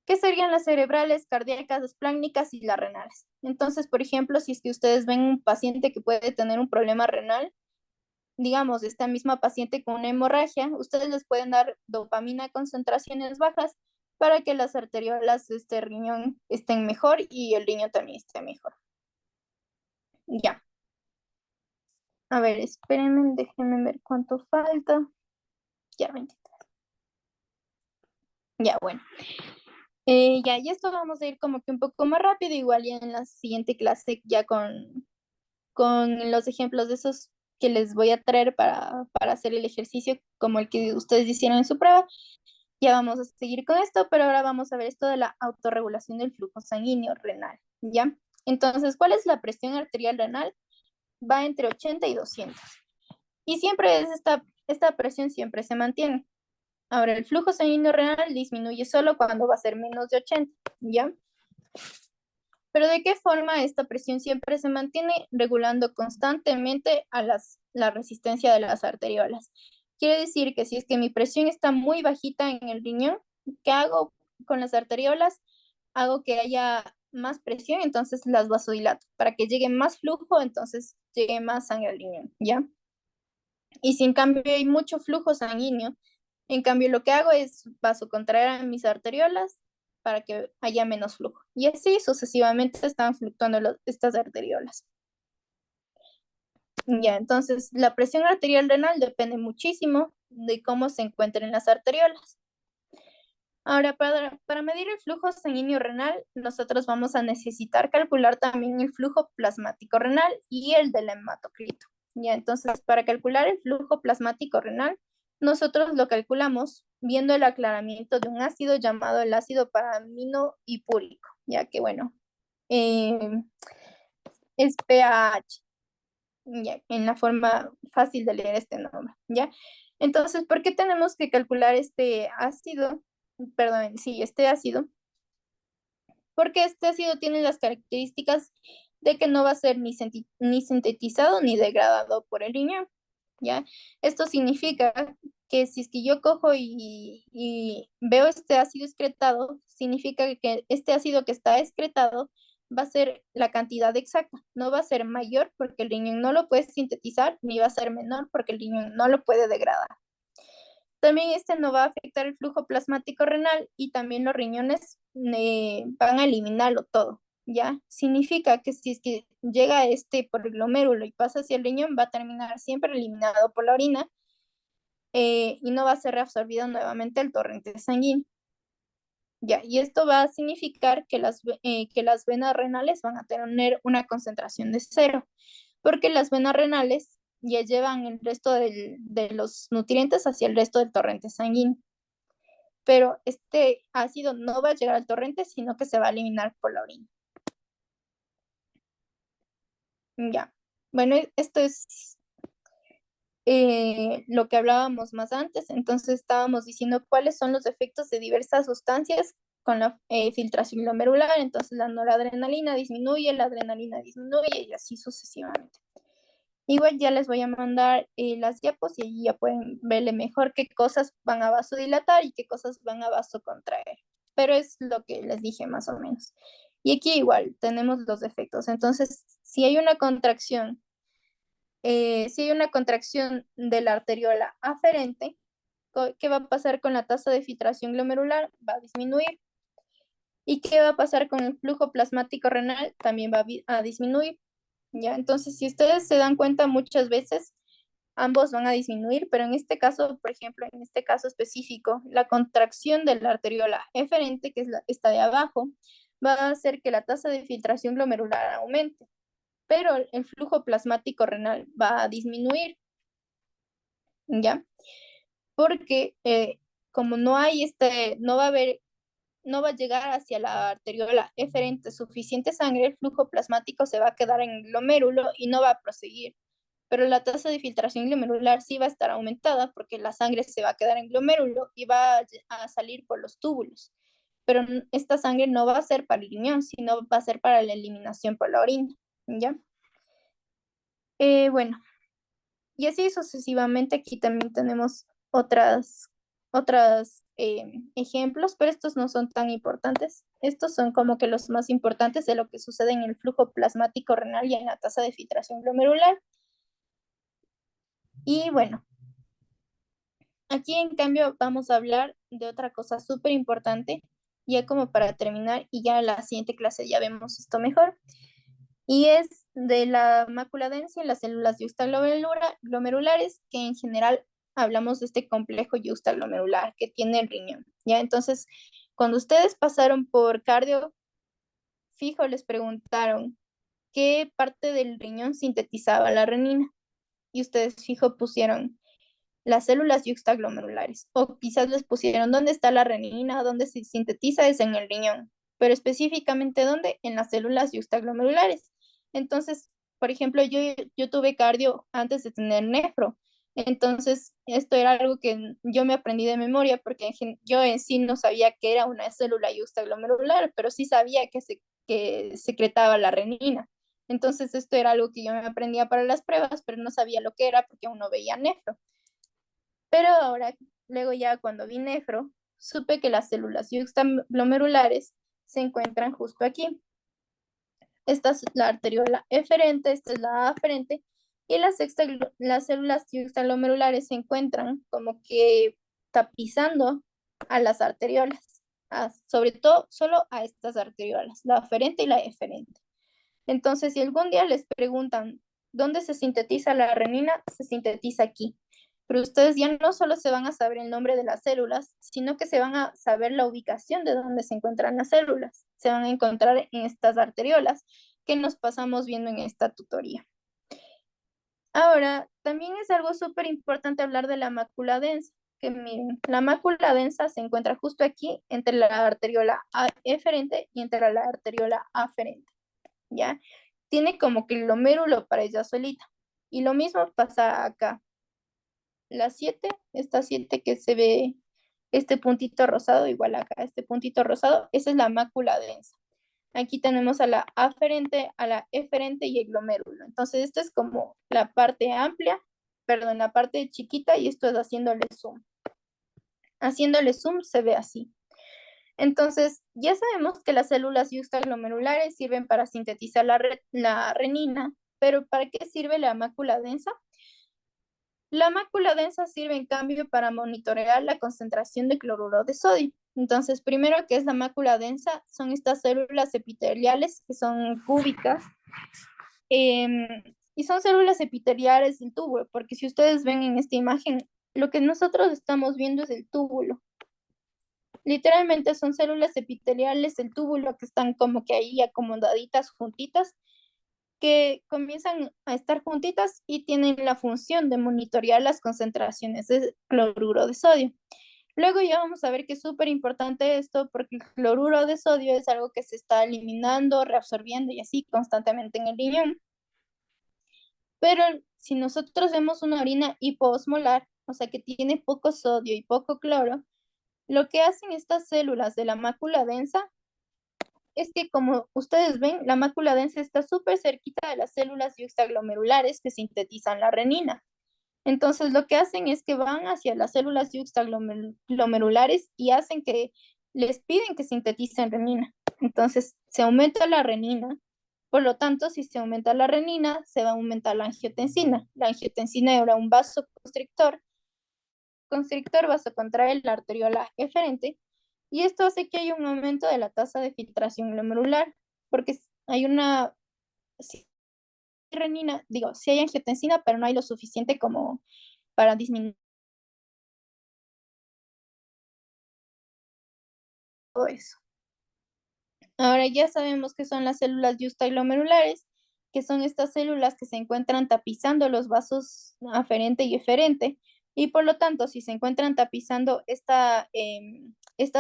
que serían las cerebrales, cardíacas, espláncnicas y las renales. Entonces, por ejemplo, si es que ustedes ven un paciente que puede tener un problema renal, digamos, esta misma paciente con una hemorragia, ustedes les pueden dar dopamina a concentraciones bajas para que las arteriolas de este riñón estén mejor y el riñón también esté mejor. Ya. A ver, espérenme, déjenme ver cuánto falta. Ya, 23. Ya, bueno. Ya, y esto vamos a ir como que un poco más rápido, igual ya en la siguiente clase ya con los ejemplos de esos que les voy a traer para hacer el ejercicio como el que ustedes hicieron en su prueba. Ya vamos a seguir con esto, pero ahora vamos a ver esto de la autorregulación del flujo sanguíneo renal, ¿ya? Entonces, ¿cuál es la presión arterial renal? Va entre 80 y 200. Y siempre es esta presión siempre se mantiene. Ahora, el flujo sanguíneo renal disminuye solo cuando va a ser menos de 80, ¿ya? Pero ¿de qué forma esta presión siempre se mantiene? Regulando constantemente a la resistencia de las arteriolas. Quiere decir que si es que mi presión está muy bajita en el riñón, ¿qué hago con las arteriolas? Hago que haya más presión, entonces las vasodilato. Para que llegue más flujo, entonces llegue más sangre al riñón, ¿ya? Y si en cambio hay mucho flujo sanguíneo, en cambio lo que hago es vasocontraer a mis arteriolas para que haya menos flujo. Y así sucesivamente están fluctuando estas arteriolas. Ya, entonces la presión arterial renal depende muchísimo de cómo se encuentren las arteriolas. Ahora, para medir el flujo sanguíneo renal, nosotros vamos a necesitar calcular también el flujo plasmático renal y el del hematocrito. Ya, entonces, para calcular el flujo plasmático renal, nosotros lo calculamos viendo el aclaramiento de un ácido llamado el ácido paraminohipúrico, ya que, bueno, eh, es PAH, ya, en la forma fácil de leer este nombre, ¿ya? Entonces, ¿por qué tenemos que calcular este ácido? Perdón, sí, este ácido, porque este ácido tiene las características de que no va a ser ni sintetizado ni degradado por el riñón, ¿ya? Esto significa que si es que yo cojo y veo este ácido excretado, significa que este ácido que está excretado va a ser la cantidad exacta, no va a ser mayor porque el riñón no lo puede sintetizar, ni va a ser menor porque el riñón no lo puede degradar. También este no va a afectar el flujo plasmático renal y también los riñones van a eliminarlo todo, ¿ya? Significa que si es que llega este por el glomérulo y pasa hacia el riñón, va a terminar siempre eliminado por la orina y no va a ser reabsorbido nuevamente el torrente sanguíneo. Ya, y esto va a significar que las venas renales van a tener una concentración de 0, porque las venas renales ya llevan el resto de los nutrientes hacia el resto del torrente sanguíneo. Pero este ácido no va a llegar al torrente, sino que se va a eliminar por la orina. Ya, bueno, esto es lo que hablábamos más antes. Entonces estábamos diciendo cuáles son los efectos de diversas sustancias con la filtración glomerular. Entonces la noradrenalina disminuye, la adrenalina disminuye y así sucesivamente. Igual ya les voy a mandar las diapos y allí ya pueden verle mejor qué cosas van a vasodilatar y qué cosas van a vasocontraer. Pero es lo que les dije más o menos. Y aquí igual tenemos los efectos. Entonces, si hay una contracción de la arteriola aferente, ¿qué va a pasar con la tasa de filtración glomerular? Va a disminuir. ¿Y qué va a pasar con el flujo plasmático renal? También va a disminuir. ¿Ya? Entonces, si ustedes se dan cuenta, muchas veces ambos van a disminuir, pero en este caso, por ejemplo, en este caso específico, la contracción de la arteriola eferente, que es esta de abajo, va a hacer que la tasa de filtración glomerular aumente, pero el flujo plasmático renal va a disminuir, ¿ya? Porque como no va a haber no va a llegar hacia la arteriola eferente suficiente sangre, el flujo plasmático se va a quedar en el glomérulo y no va a proseguir. Pero la tasa de filtración glomerular sí va a estar aumentada porque la sangre se va a quedar en glomérulo y va a salir por los túbulos. Pero esta sangre no va a ser para el riñón, sino va a ser para la eliminación por la orina, ¿ya? Bueno, y así sucesivamente. Aquí también tenemos otros ejemplos, pero estos no son tan importantes. Estos son como que los más importantes de lo que sucede en el flujo plasmático renal y en la tasa de filtración glomerular. Y bueno, aquí en cambio vamos a hablar de otra cosa súper importante, ya como para terminar, y ya en la siguiente clase ya vemos esto mejor. Y es de la mácula densa en las células yuxtaglomerulares, que en general hablamos de este complejo yuxtaglomerular que tiene el riñón, ¿ya? Entonces, cuando ustedes pasaron por cardio, fijo, les preguntaron qué parte del riñón sintetizaba la renina, y ustedes fijo pusieron las células yuxtaglomerulares, o quizás les pusieron dónde está la renina, dónde se sintetiza, es en el riñón, pero específicamente dónde, en las células yuxtaglomerulares. Entonces, por ejemplo, yo tuve cardio antes de tener nefro, entonces esto era algo que yo me aprendí de memoria porque yo en sí no sabía que era una célula yuxtaglomerular, pero sí sabía que secretaba la renina. Entonces esto era algo que yo me aprendía para las pruebas, pero no sabía lo que era porque aún no veía nefro. Pero ahora, luego ya cuando vi nefro, supe que las células yuxtaglomerulares se encuentran justo aquí. Esta es la arteriola eferente, esta es la aferente, y las células yuxtaglomerulares se encuentran como que tapizando a las arteriolas, sobre todo solo a estas arteriolas, la aferente y la eferente. Entonces, si algún día les preguntan dónde se sintetiza la renina, se sintetiza aquí. Pero ustedes ya no solo se van a saber el nombre de las células, sino que se van a saber la ubicación de dónde se encuentran las células. Se van a encontrar en estas arteriolas que nos pasamos viendo en esta tutoría. Ahora, también es algo súper importante hablar de la mácula densa, que miren, la mácula densa se encuentra justo aquí entre la arteriola eferente y entre la arteriola aferente, ¿ya? Tiene como que el glomérulo para ella solita. Y lo mismo pasa acá. La 7, esta 7 que se ve este puntito rosado, igual acá, este puntito rosado, esa es la mácula densa. Aquí tenemos a la aferente, a la eferente y el glomérulo. Entonces, esto es como la parte amplia, perdón, la parte chiquita, y esto es haciéndole zoom. Haciéndole zoom se ve así. Entonces, ya sabemos que las células yuxtaglomerulares sirven para sintetizar la renina, pero ¿para qué sirve la mácula densa? La mácula densa sirve en cambio para monitorear la concentración de cloruro de sodio. Entonces, primero, ¿qué es la mácula densa? Son estas células epiteliales que son cúbicas, y son células epiteliales del túbulo, porque si ustedes ven en esta imagen, lo que nosotros estamos viendo es el túbulo. Literalmente son células epiteliales del túbulo que están como que ahí acomodaditas, juntitas, que comienzan a estar juntitas y tienen la función de monitorear las concentraciones de cloruro de sodio. Luego ya vamos a ver que es súper importante esto porque el cloruro de sodio es algo que se está eliminando, reabsorbiendo y así constantemente en el riñón. Pero si nosotros vemos una orina hipoosmolar, o sea que tiene poco sodio y poco cloro, lo que hacen estas células de la mácula densa es que, como ustedes ven, la mácula densa está súper cerquita de las células yuxtaglomerulares que sintetizan la renina. Entonces, lo que hacen es que van hacia las células yuxtaglomerulares y hacen que les piden que sinteticen renina. Entonces, se aumenta la renina. Por lo tanto, si se aumenta la renina, se va a aumentar la angiotensina. La angiotensina era un vasoconstrictor. Vasocontrae la arteriola eferente, y esto hace que haya un aumento de la tasa de filtración glomerular, porque hay una renina, digo, sí hay angiotensina, pero no hay lo suficiente como para disminuir todo eso. Ahora ya sabemos que son las células yuxtaglomerulares, que son estas células que se encuentran tapizando los vasos aferente y eferente, y por lo tanto, si se encuentran tapizando estas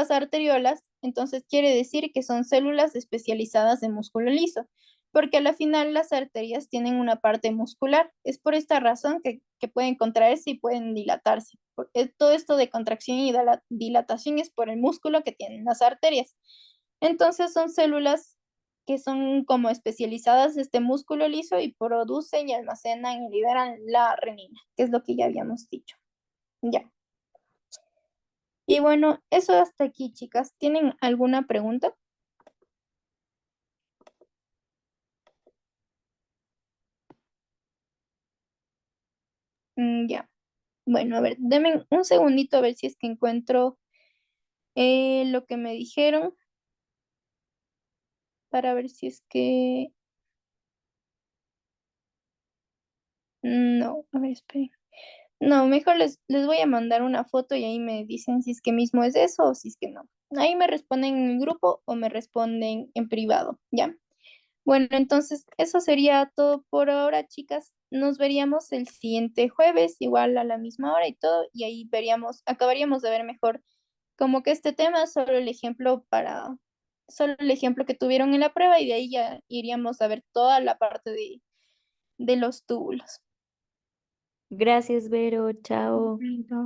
arteriolas, Entonces quiere decir que son células especializadas de músculo liso, porque a la final las arterias tienen una parte muscular. Es por esta razón que pueden contraerse y pueden dilatarse. Todo esto de contracción y dilatación es por el músculo que tienen las arterias. Entonces son células que son como especializadas de este músculo liso y producen y almacenan y liberan la renina, que es lo que ya habíamos dicho. Ya. Y bueno, eso hasta aquí, chicas. ¿Tienen alguna pregunta? Ya. Bueno, a ver, denme un segundito a ver si es que encuentro lo que me dijeron para ver si es que... No, a ver, esperen. No, mejor les voy a mandar una foto y ahí me dicen si es que mismo es eso o si es que no. Ahí me responden en el grupo o me responden en privado, ¿ya? Bueno, entonces eso sería todo por ahora, chicas. Nos veríamos el siguiente jueves, igual a la misma hora y todo, y ahí veríamos, acabaríamos de ver mejor como que este tema, solo el ejemplo que tuvieron en la prueba y de ahí ya iríamos a ver toda la parte de los túbulos. Gracias, Vero. Chao. Perfecto.